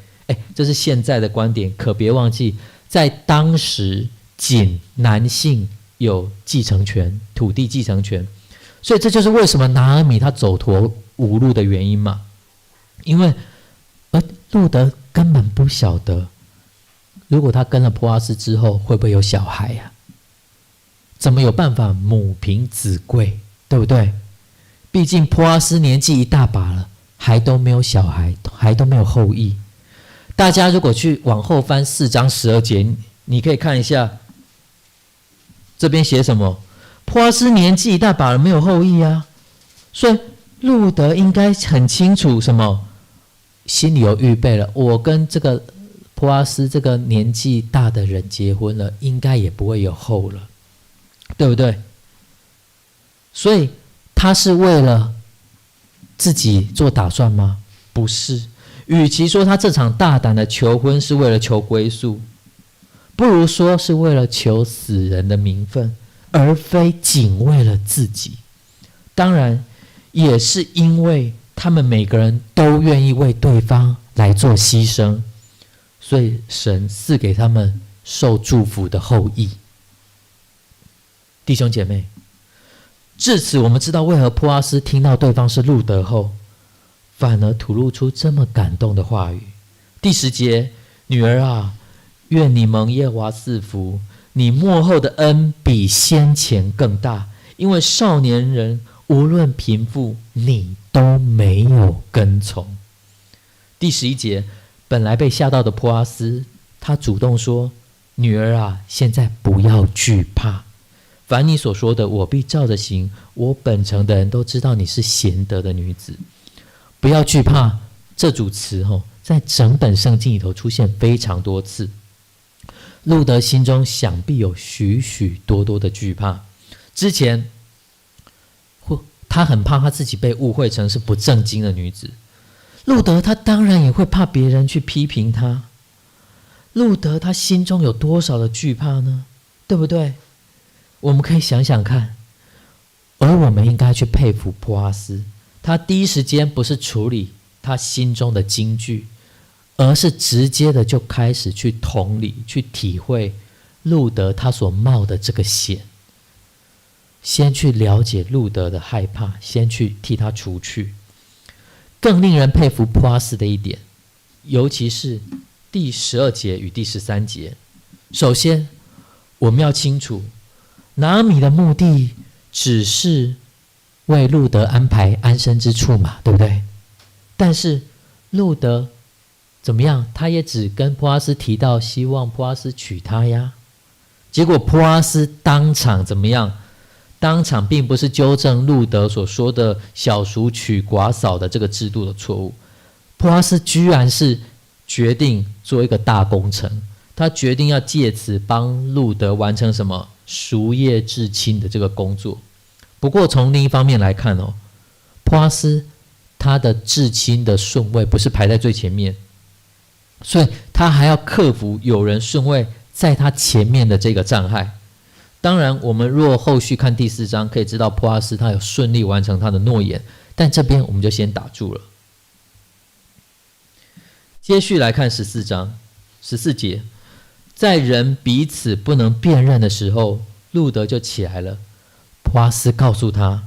这是现在的观点，可别忘记在当时仅男性有继承权，土地继承权，所以这就是为什么拿俄米他走投无路的原因嘛。因为路德根本不晓得，如果他跟了波阿斯之后会不会有小孩呀？怎么有办法母凭子贵，对不对？毕竟波阿斯年纪一大把了，还都没有小孩，还都没有后裔。大家如果去往后翻4章12节，你可以看一下，这边写什么？波阿斯年纪一大把了，没有后裔啊，所以路德应该很清楚什么，心里有预备了，我跟这个波阿斯这个年纪大的人结婚了，应该也不会有后了，对不对？所以他是为了自己做打算吗？不是。与其说他这场大胆的求婚是为了求归宿，不如说是为了求死人的名分，而非仅为了自己。当然也是因为他们每个人都愿意为对方来做牺牲，所以神赐给他们受祝福的后裔。弟兄姐妹，至此我们知道为何波阿斯听到对方是路德后，反而吐露出这么感动的话语。第10节，女儿啊，愿你蒙耶和华赐福，你末后的恩比先前更大，因为少年人无论贫富，你都没有跟从。第11节，本来被吓到的波阿斯，他主动说，女儿啊，现在不要惧怕，凡你所说的，我必照着行，我本城的人都知道你是贤德的女子。不要惧怕，这组词在整本圣经里头出现非常多次。路德心中想必有许许多多的惧怕，之前他很怕他自己被误会成是不正经的女子。路德他当然也会怕别人去批评他。路德他心中有多少的惧怕呢？对不对？我们可以想想看。而我们应该去佩服波阿斯，他第一时间不是处理他心中的惊惧，而是直接的就开始去同理、去体会路德他所冒的这个险，先去了解路德的害怕，先去替他除去。更令人佩服波阿斯的一点，尤其是第12节与第13节。首先，我们要清楚，拿俄米的目的只是为路德安排安身之处嘛，对不对？但是路德怎么样？他也只跟波阿斯提到希望波阿斯娶她呀。结果波阿斯当场怎么样？当场并不是纠正路德所说的小叔娶寡嫂的这个制度的错误，波阿斯居然是决定做一个大工程，他决定要借此帮路德完成什么赎业至亲的这个工作。不过从另一方面来看哦，波阿斯他的至亲的顺位不是排在最前面，所以他还要克服有人顺位在他前面的这个障碍。当然我们若后续看第4章可以知道波阿斯他有顺利完成他的诺言，但这边我们就先打住了。接续来看14章14节，在人彼此不能辨认的时候，路德就起来了。波阿斯告诉他，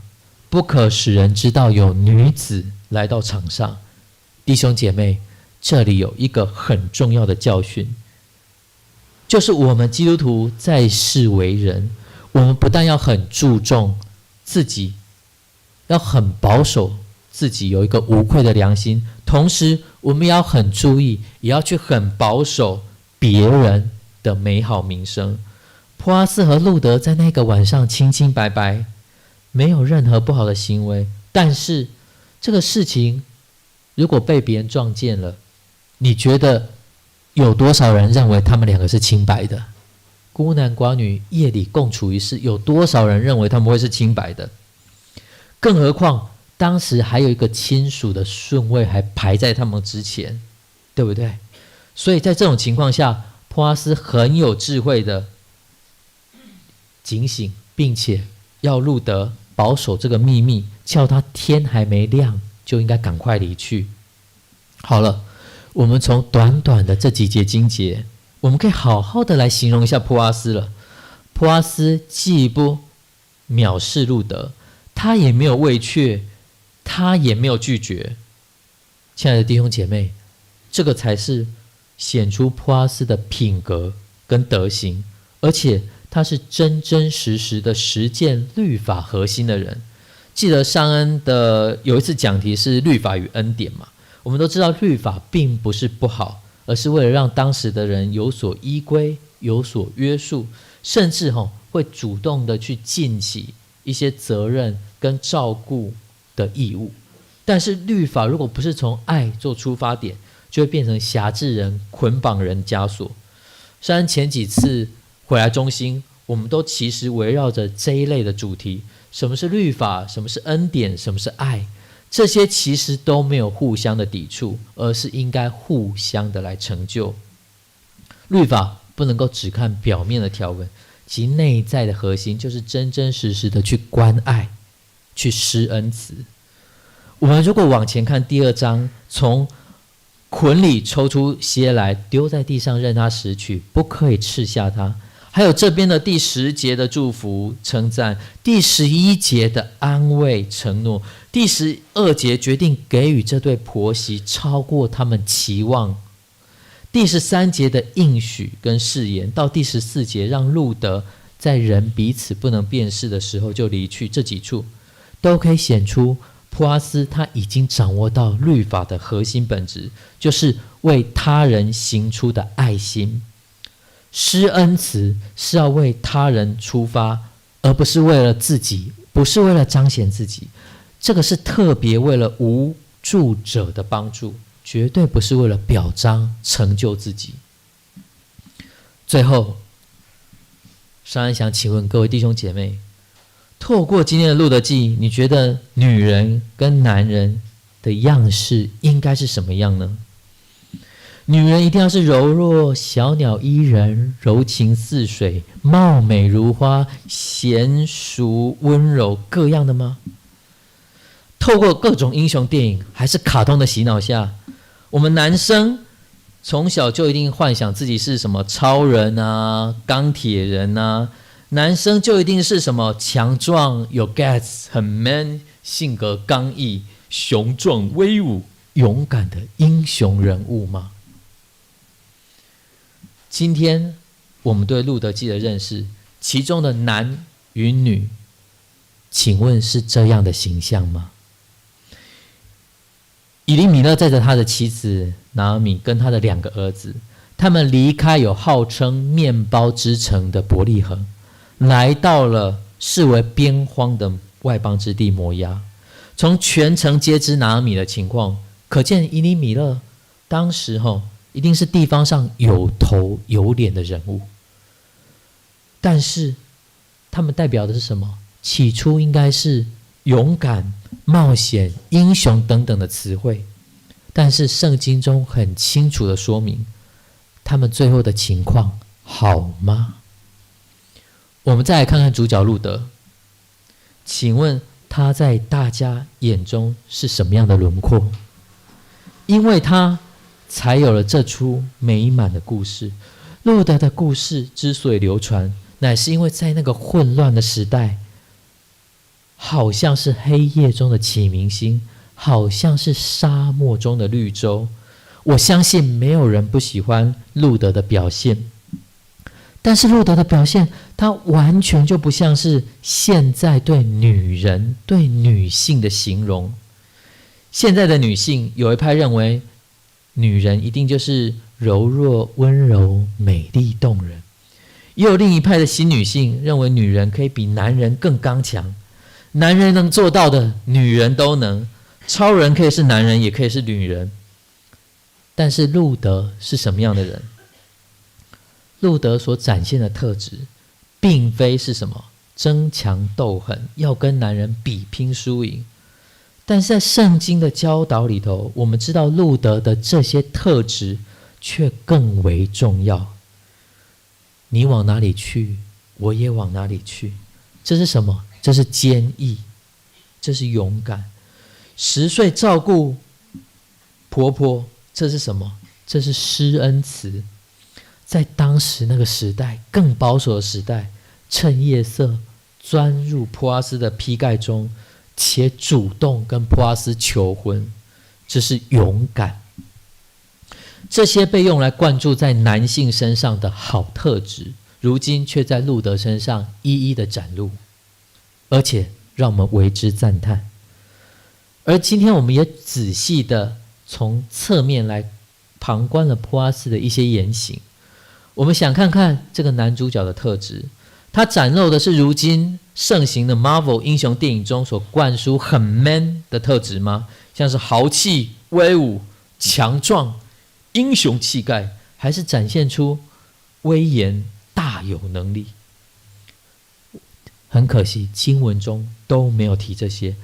不可使人知道有女子来到场上。弟兄姐妹，这里有一个很重要的教训，就是我们基督徒在世为人，我们不但要很注重自己，要很保守自己有一个无愧的良心，同时我们也要很注意，也要去很保守别人的美好名声。波阿斯和路德在那个晚上清清白白，没有任何不好的行为，但是这个事情如果被别人撞见了，你觉得有多少人认为他们两个是清白的？孤男寡女夜里共处一室，有多少人认为他们会是清白的？更何况当时还有一个亲属的顺位还排在他们之前，对不对？所以在这种情况下，波阿斯很有智慧的警醒，并且要路德保守这个秘密，叫他天还没亮就应该赶快离去。好了，我们从短短的这几节经节，我们可以好好的来形容一下波阿斯了。波阿斯既不藐视路德，他也没有畏却，他也没有拒绝。亲爱的弟兄姐妹，这个才是显出波阿斯的品格跟德行，而且他是真真实实的实践律法核心的人。记得上恩的有一次讲题是律法与恩典嘛，我们都知道律法并不是不好，而是为了让当时的人有所依归，有所约束，甚至会主动的去尽起一些责任跟照顾的义务。但是律法如果不是从爱做出发点，就会变成辖制人、捆绑人枷锁。虽然前几次回来中心，我们都其实围绕着这一类的主题，什么是律法，什么是恩典，什么是爱，这些其实都没有互相的抵触，而是应该互相的来成就。律法不能够只看表面的条文，其内在的核心就是真真实实的去关爱，去施恩慈。我们如果往前看第2章，从捆里抽出蝎来，丢在地上任他拾取，不可以斥下他。还有这边的第10节的祝福称赞，第11节的安慰承诺，第12节决定给予这对婆媳超过他们期望，第13节的应许跟誓言，到第14节让路德在人彼此不能辨识的时候就离去，这几处都可以显出波阿斯他已经掌握到律法的核心本质，就是为他人行出的爱心。施恩慈是要为他人出发，而不是为了自己，不是为了彰显自己，这个是特别为了无助者的帮助，绝对不是为了表彰成就自己。最后，尚恩想请问各位弟兄姐妹，透过今天的路德记，你觉得女人跟男人的样式应该是什么样呢？女人一定要是柔弱、小鸟依人、柔情似水、貌美如花、娴熟温柔各样的吗？透过各种英雄电影还是卡通的洗脑下，我们男生从小就一定幻想自己是什么超人啊、钢铁人啊，男生就一定是什么强壮、有 guts、很 man、性格刚毅、雄壮威武、勇敢的英雄人物吗？今天我们对路德记的认识，其中的男与女，请问是这样的形象吗？以利米勒载着他的妻子拿俄米跟他的2个儿子，他们离开有号称面包之城的伯利恒，来到了视为边荒的外邦之地摩押。从全城皆知拿俄米的情况，可见以利米勒当时一定是地方上有头有脸的人物。但是他们代表的是什么？起初应该是勇敢、冒险、英雄等等的词汇，但是圣经中很清楚的说明，他们最后的情况好吗？我们再来看看主角路德，请问他在大家眼中是什么样的轮廓？因为他才有了这出美满的故事。路德的故事之所以流传，乃是因为在那个混乱的时代，好像是黑夜中的启明星，好像是沙漠中的绿洲。我相信没有人不喜欢路德的表现，但是路德的表现，他完全就不像是现在对女人、对女性的形容。现在的女性有一派认为，女人一定就是柔弱、温柔、美丽、动人；也有另一派的新女性认为，女人可以比男人更刚强，男人能做到的，女人都能。超人可以是男人，也可以是女人。但是路德是什么样的人？路德所展现的特质，并非是什么争强斗狠，要跟男人比拼输赢。但是在圣经的教导里头，我们知道路德的这些特质却更为重要。你往哪里去，我也往哪里去。这是什么？这是坚毅，这是勇敢。10岁照顾婆婆，这是什么？这是施恩慈。在当时那个时代，更保守的时代，趁夜色钻入波阿斯的披盖中，且主动跟波阿斯求婚，这是勇敢。这些被用来灌注在男性身上的好特质，如今却在路德身上一一的展露，而且让我们为之赞叹。而今天我们也仔细的从侧面来旁观了波阿斯的一些言行。我们想看看这个男主角的特质，他展露的是如今盛行的 Marvel 英雄电影中所灌输很 man 的特质吗？像是豪气、威武、强壮、英雄气概，还是展现出威严、大有能力？很可惜，经文中都没有提这些，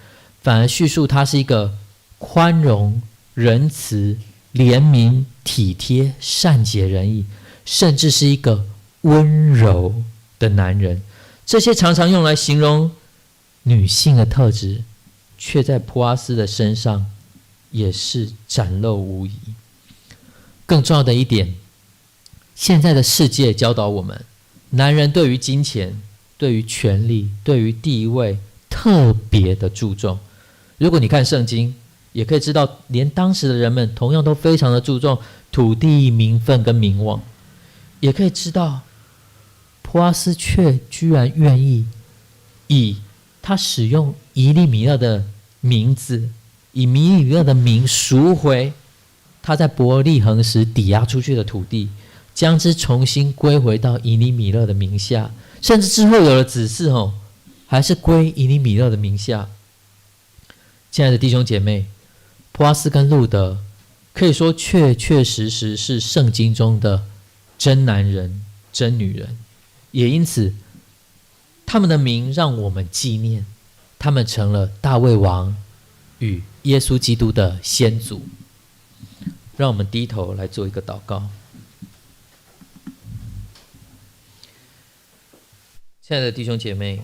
反而叙述他是一个宽容、仁慈、怜悯、体贴、善解人意，甚至是一个温柔的男人。这些常常用来形容女性的特质，却在波阿斯的身上也是展露无遗。更重要的一点，现在的世界教导我们，男人对于金钱、对于权力、对于地位特别的注重。如果你看圣经，也可以知道，连当时的人们同样都非常的注重土地、名分跟名望。也可以知道，波阿斯却居然愿意以他使用以利米勒的名字，以以利米勒的名赎回他在伯利恒时抵押出去的土地，将之重新归回到以利米勒的名下，甚至之后有了子嗣还是归以利米勒的名下。亲爱的弟兄姐妹，波阿斯跟路德可以说确确实实是圣经中的真男人、真女人，也因此他们的名让我们纪念，他们成了大卫王与耶稣基督的先祖。让我们低头来做一个祷告。亲爱的弟兄姐妹，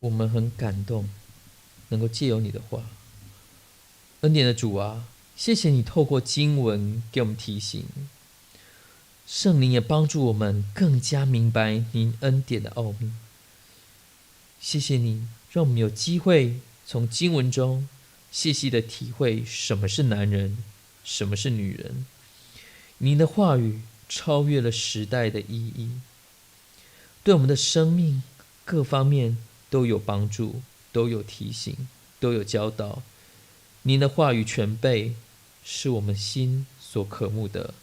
我们很感动，能够借由你的话，恩典的主啊，谢谢你透过经文给我们提醒，圣灵也帮助我们更加明白您恩典的奥秘。谢谢你让我们有机会从经文中细细的体会什么是男人，什么是女人。您的话语超越了时代的意义，对我们的生命各方面都有帮助，都有提醒，都有教导。您的话语全备，是我们心所渴慕的。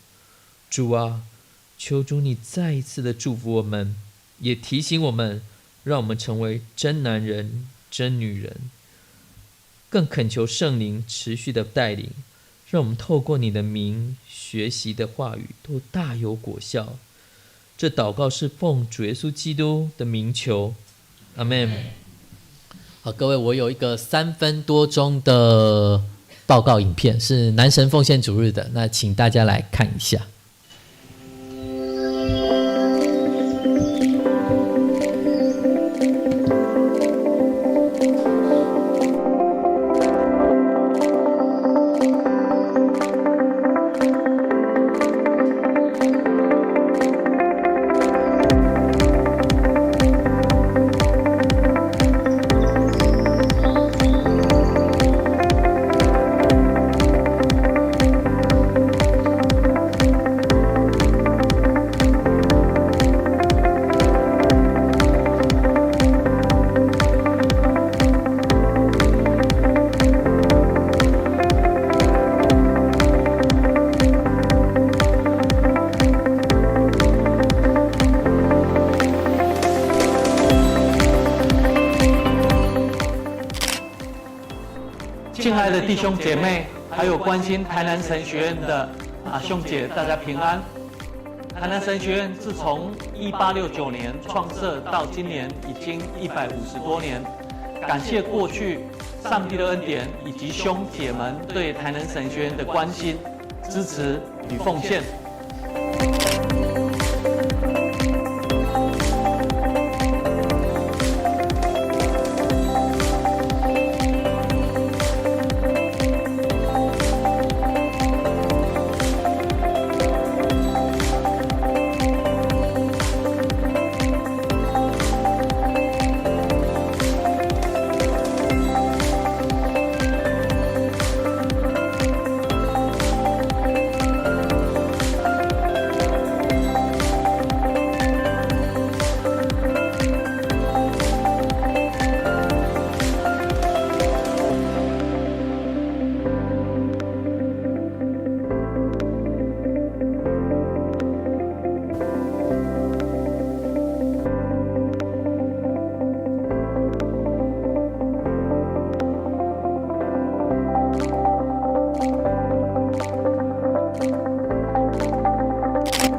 主啊，求主你再一次的祝福我们，也提醒我们，让我们成为真男人、真女人。更恳求圣灵持续的带领，让我们透过你的名学习的话语都大有果效。这祷告是奉主耶稣基督的名求，阿们。好，各位，我有一个3分多钟的报告影片，是男神奉献主日的，那请大家来看一下。敬爱的弟兄姐妹，还有关心台南神学院的兄姐，大家平安。台南神学院自从1869年创设到今年已经150多年，感谢过去上帝的恩典以及兄姐们对台南神学院的关心、支持与奉献。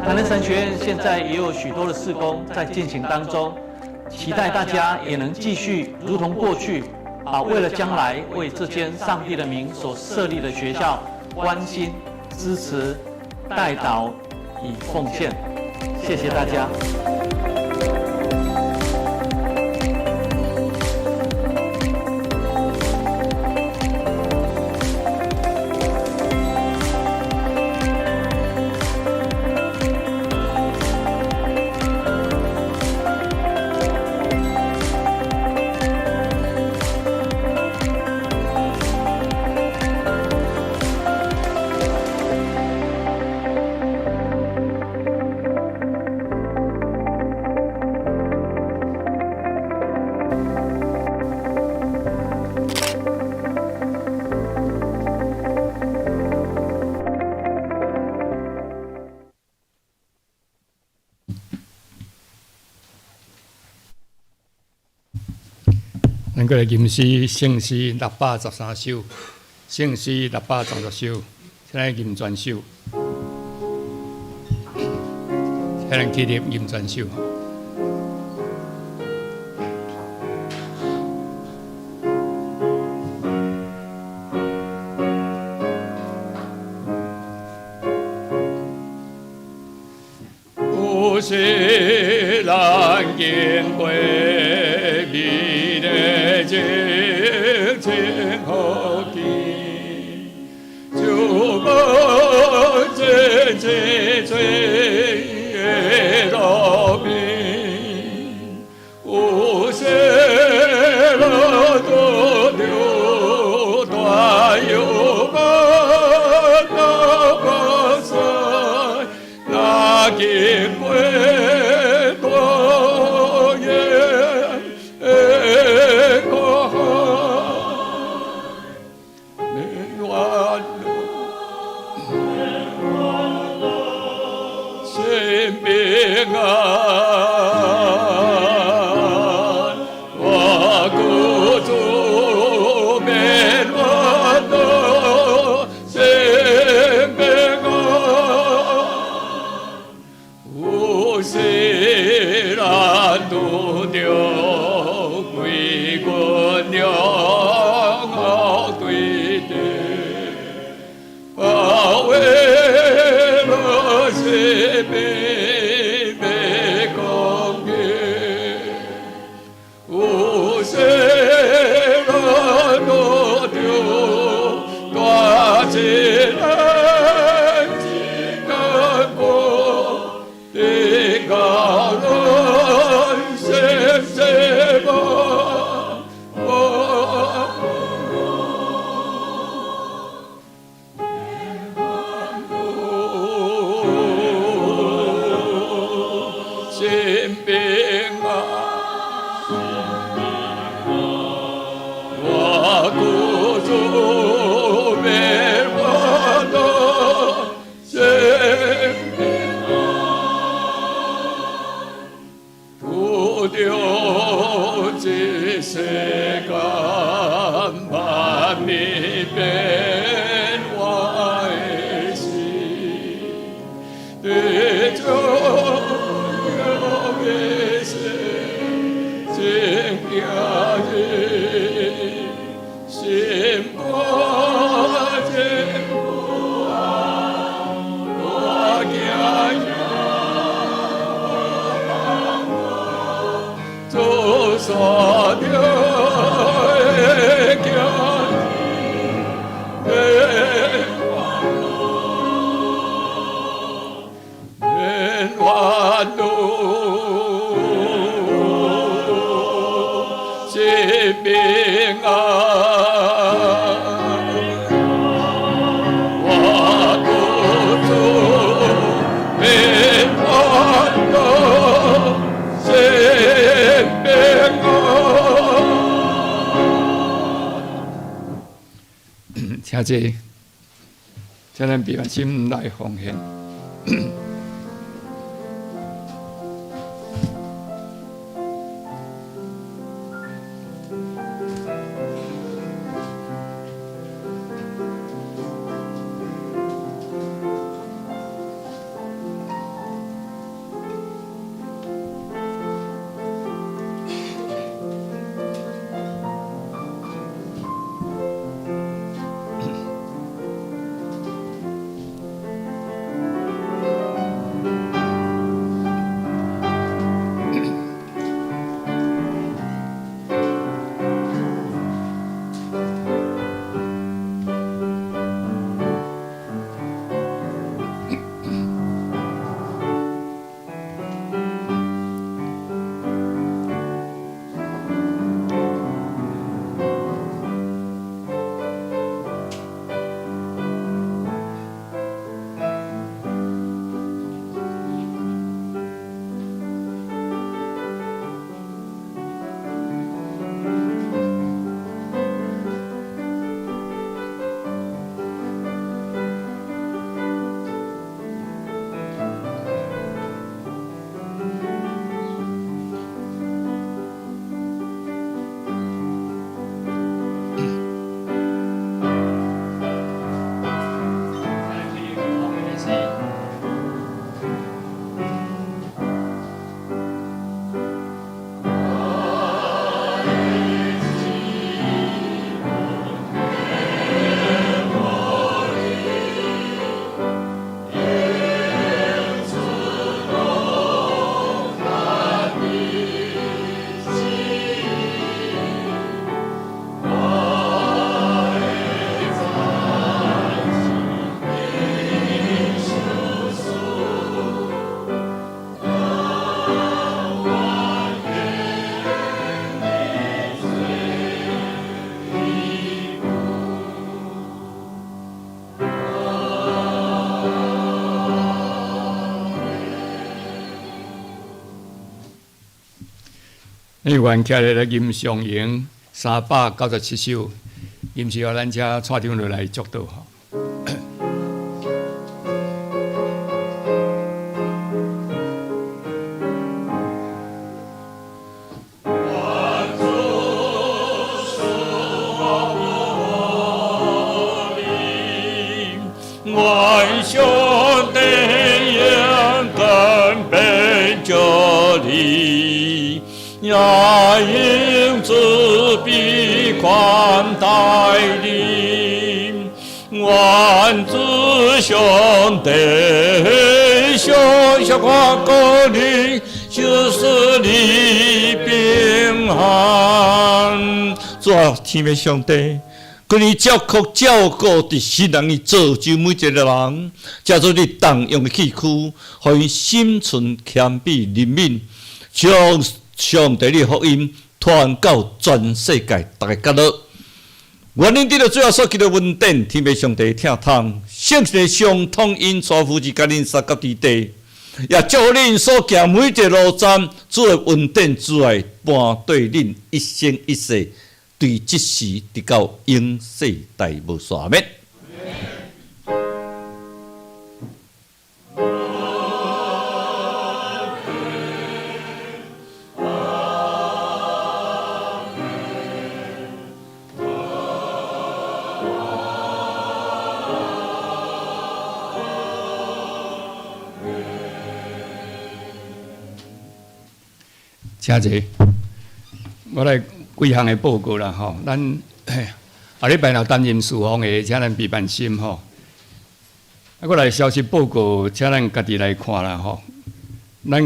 台南神学院现在也有许多的事工在进行当中，期待大家也能继续如同过去，为了将来为这间上帝的名所设立的学校关心、支持、代祷以奉献。谢谢大家。咱过来吟诗圣诗613首，圣诗630首，先来吟全首，先来起立吟全首。有时咱经过美丽情情好奇，就安，我故主免烦恼，心平安。有世人拄着归军两后对敌，保卫了生命的光景。有世人拄着大责任。高人先生吧，心平安，我故主免烦恼，心平安。拄着这世间万物变化的事，地上有的事，真惊人，心肝真不安，我惊人。做山着会行的免烦恼，心平安。我故主免烦恼，心平安。请咱平安心来奉献。你原起来吟上营397首，吟是要咱遮蔡长落来祝祷吼。兄弟应跟本着力，也应自比宽待你。万子兄弟兄，小夸过你，就是你平安。主啊，天父上帝。佢你照顾伫世人去造就每一个人，借助你动用的器躯，互因心存谦卑怜悯，将上帝的福音传到全世界大家角落。愿恁得到最后所求的稳定，天父上帝听通，圣神的相通因所扶持甲恁三角之地，也祝福恁所行每一个路站，主的稳定之爱伴对恁一生一世。对即时直到永世代无煞灭。请坐，我来。几项的报告啦，吼，咱下礼拜若担任事奉的，请咱备办心吼。啊，过来消息报告，请咱家己来看啦，吼。咱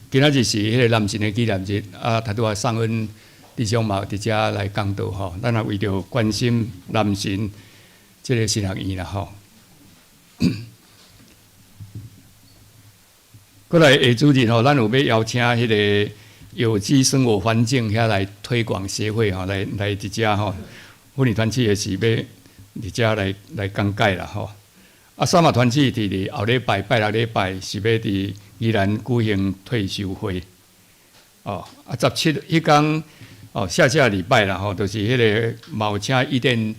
今仔日是迄个男神的纪念日，啊，他拄啊送阮弟兄嘛伫遮来讲道吼。咱也为着关心男神即个神学院啦，吼。过来下主日吼，咱有要邀请迄个。有机生活环境遐来推广协会吼，来伫遮吼，妇女团契也是要伫遮来讲解啦吼。啊，三马团契伫后礼拜拜六礼拜是要伫宜兰举行退休会。哦，啊17迄天哦下礼拜啦吼，就是迄个毛请伊甸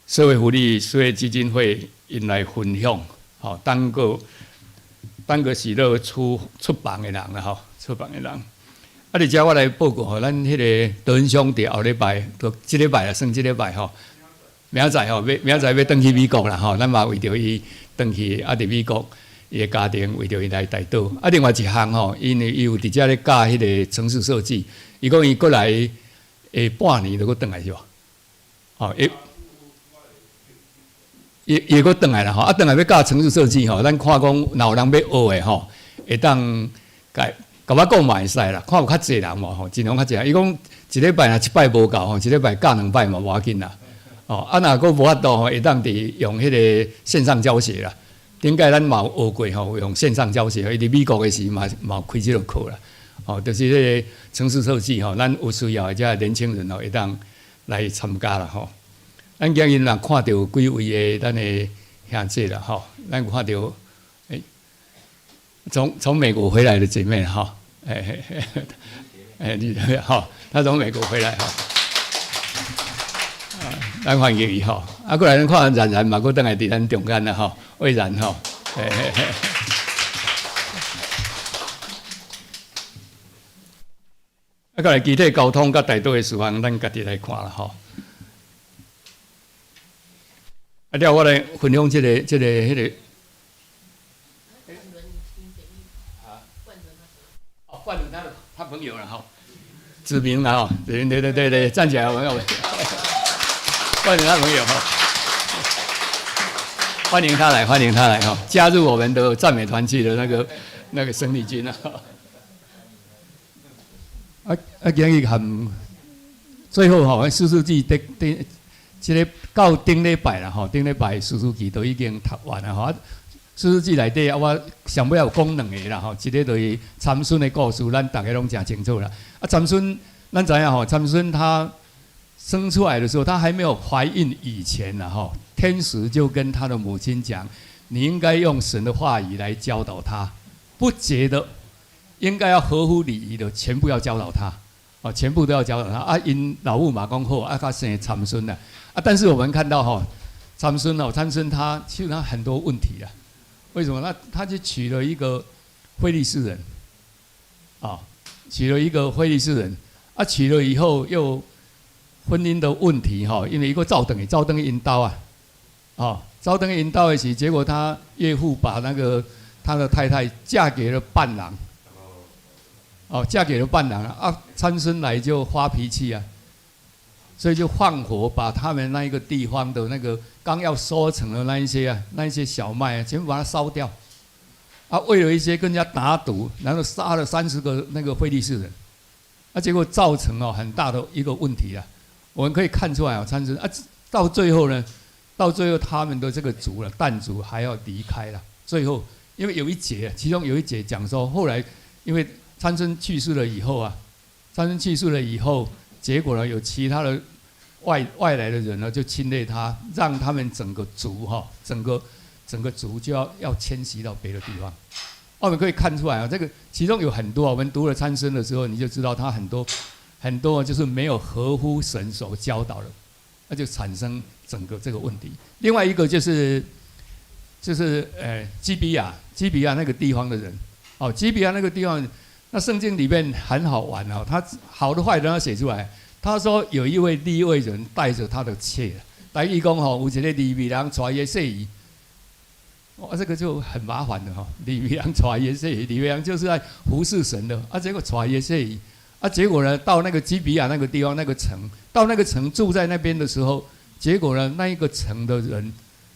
社会福利事业基金会因来分享，吼，当个是落出版的人啦吼。出版的人，啊！伫遮我来报告吼，咱迄个德恩兄伫后礼拜，即礼拜啦，算即礼拜吼，明仔载吼，明仔载要登去美国啦吼，咱嘛为着伊登去，啊！伫美国伊个家庭为着伊来带导，啊！另外一项吼，因为伊有伫遮咧教迄个城市设计，伊讲伊过来半年就搁登来是无？吼，伊搁登来啦吼，啊！登来要教城市设计吼，咱看讲若有人要学的吼，会当改。甲我讲嘛会使啦，看有较济人嘛吼，尽量较济人。伊讲一礼拜若一摆无够吼，一礼拜教2摆嘛无要紧啦。哦，啊若佫无法度吼，会当伫用迄个线上教学啦。顶届咱嘛有学过吼，用线上教学，伊伫美国诶时嘛开即个课啦。哦，就是迄个城市设计吼，咱有需要即年轻人吼会当来参加啦吼。咱今日若看到几位诶咱诶兄弟啦吼，咱有看到从美国回来的姐妹哈。你好，他从美国回来哈，咱欢迎伊吼，啊，过来咱看冉冉嘛，佫倒来伫咱中间啦吼，魏然吼，啊，过来具体交通甲大道的事项，咱家己来看啦吼。啊，了我来分享迄个。换了他朋友了哈，指名了哈，对，站起来朋友，换了他朋友哈，欢迎他来哈，加入我们的赞美团契的那个生力军啊。今日含最后哈，苏书记这个到顶礼拜啦哈，顶礼拜苏书记都已经读完了哈。苏书记内底啊，我上尾有讲2个啦吼，一个就是参孙的故事，咱大家拢讲清楚啦。啊，参孙，咱知影吼，参孙他生出来的时候，他还没有怀孕以前啦吼，天使就跟他的母亲讲，你应该用神的话语来教导他，不洁的，应该要合乎礼仪的，全部要教导他，哦，全部都要教导他。啊，因老母嘛讲好，啊，他生参孙啦。啊，但是我们看到吼，参孙他其实他很多问题啦。为什么？他就娶了一个非利士人，啊，娶了一个非利士人，啊，娶了以后又婚姻的问题哈，因为一个照灯引刀啊，招灯引到一起，结果他岳父把那个他的太太嫁给了伴郎，嫁给了伴郎啊，参孙来就发脾气啊，所以就放火把他们那一个地方的那个刚要收成的那一些小麦全部把它烧掉，为了一些跟人家打赌，然后杀了30个那个非利士人，结果造成很大的一个问题啊，我们可以看出来参孙到最后呢。到最后，他们的这个族了，但族还要离开了。最后，因为有一节，其中有一节讲说，后来因为参孙去世了以后结果呢，有其他的外来的人呢，就侵略他，让他们整个族整个族就要迁徙到别的地方。我们可以看出来这个其中有很多，我们读了参孙的时候，你就知道他很多就是没有合乎神所教导的。那就产生整个这个问题。另外一个就是基比亚那个地方的人，基比亚那个地方，那圣经里面很好玩他好的坏的他写出来。他说有一位利未人带着他的妾，台语讲有一个利未人带耶细姨，这个就很麻烦的利未人带耶细姨，利未人就是在服侍神的结果带耶细姨。结果呢，到那个基比亚那个地方那个城，到那个城住在那边的时候，结果呢，那一个城的人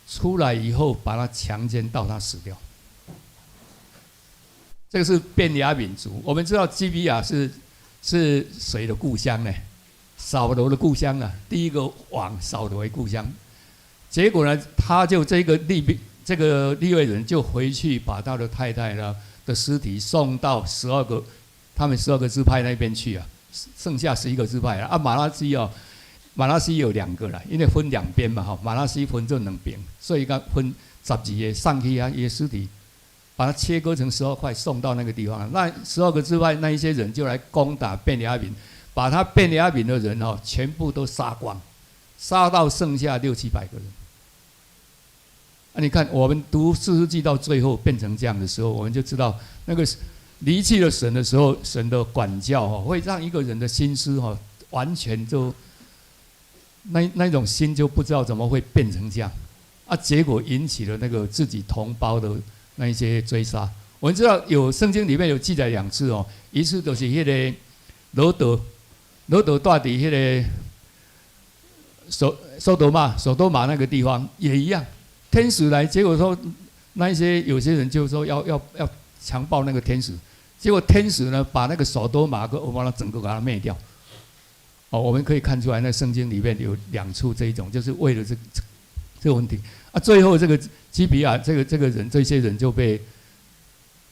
出来以后，把他强奸到他死掉。这个是便雅悯族。我们知道基比亚是谁的故乡呢？扫罗的故乡啊，第一个王扫罗的故乡。结果呢，他就这个利未人就回去把他的太太呢的尸体送到他们12个支派那边去啊，剩下11个支派啊。马拉西有2个啦，因为分2边嘛马拉西分这2边，所以他分12个上去啊，伊尸体把它切割成12块送到那个地方。那12个支派那一些人就来攻打便雅悯，把他便雅悯的人全部都杀光，杀到剩下600-700个人。你看我们读士师记到最后变成这样的时候，我们就知道那个。离弃了神的时候，神的管教会让一个人的心思完全就那种心就不知道怎么会变成这样结果引起了那个自己同胞的那一些追杀。我们知道有圣经里面有记载2次一次就是那个罗德大底那个索多玛那个地方也一样，天使来，结果说那一些有些人就说要强暴那个天使，结果天使呢把那个索多玛跟蛾摩拉整个把它灭掉。我们可以看出来，那圣经里面有2处这一种，就是为了这个问题最后这个基比亚这个人，这些人就被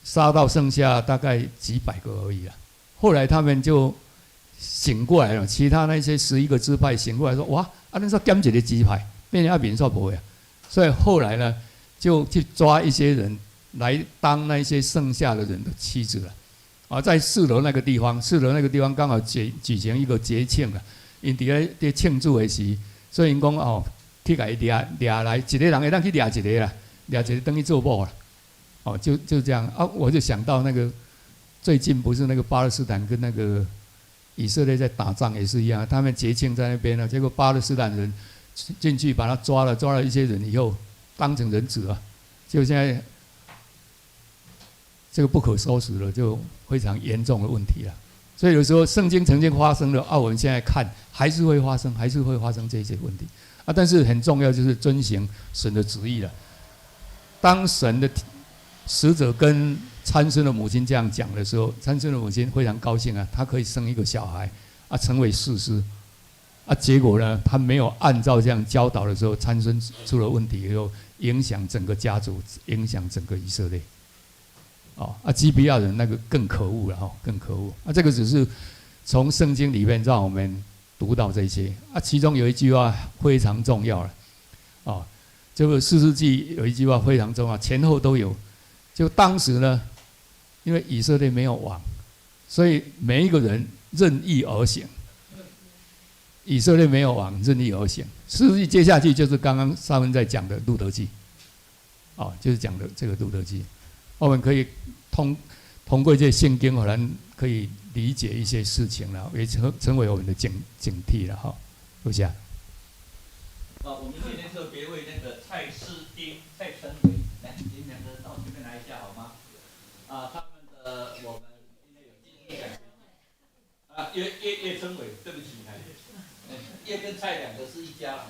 杀到剩下大概几百个而已了。后来他们就醒过来了，其他那些11个支派醒过来说：“哇，那说减一个支派，变成民说不会啊。”所以后来呢，就去抓一些人。来当那些剩下的人的妻子了，在4楼那个地方刚好举行一个节庆了，因在庆祝的时，所以因讲去给他抓来，一个人会当去抓一个啦，抓一个等于做某了，就这样我就想到那个最近不是那个巴勒斯坦跟那个以色列在打仗也是一样，他们节庆在那边呢，结果巴勒斯坦人进去把他抓了一些人以后，当成人质就现在。这个不可收拾了，就非常严重的问题了。所以有时候圣经曾经发生了我们现在看还是会发生这些问题但是很重要就是遵行神的旨意了。当神的使者跟参孙的母亲这样讲的时候，参孙的母亲非常高兴她可以生一个小孩成为士师结果呢，他没有按照这样教导的时候，参孙出了问题以后，影响整个家族，影响整个以色列。基比亚人那个更可恶了更可恶这个只是从圣经里面让我们读到这些其中有一句话非常重要了这个士师记有一句话非常重要，前后都有。就当时呢，因为以色列没有王，所以每一个人任意而行。以色列没有王，任意而行。士师记接下去就是刚刚上文在讲的路德记就是讲的这个路德记。我们可以通过这些圣经，可能可以理解一些事情了，也成为我们的警惕了谢谢。我们今天特别为那个蔡诗丁、蔡成伟，来，你们两个到前面来一下好吗？他们的我们今天有纪念奖叶成伟，对不起，叶跟蔡两个是一家了。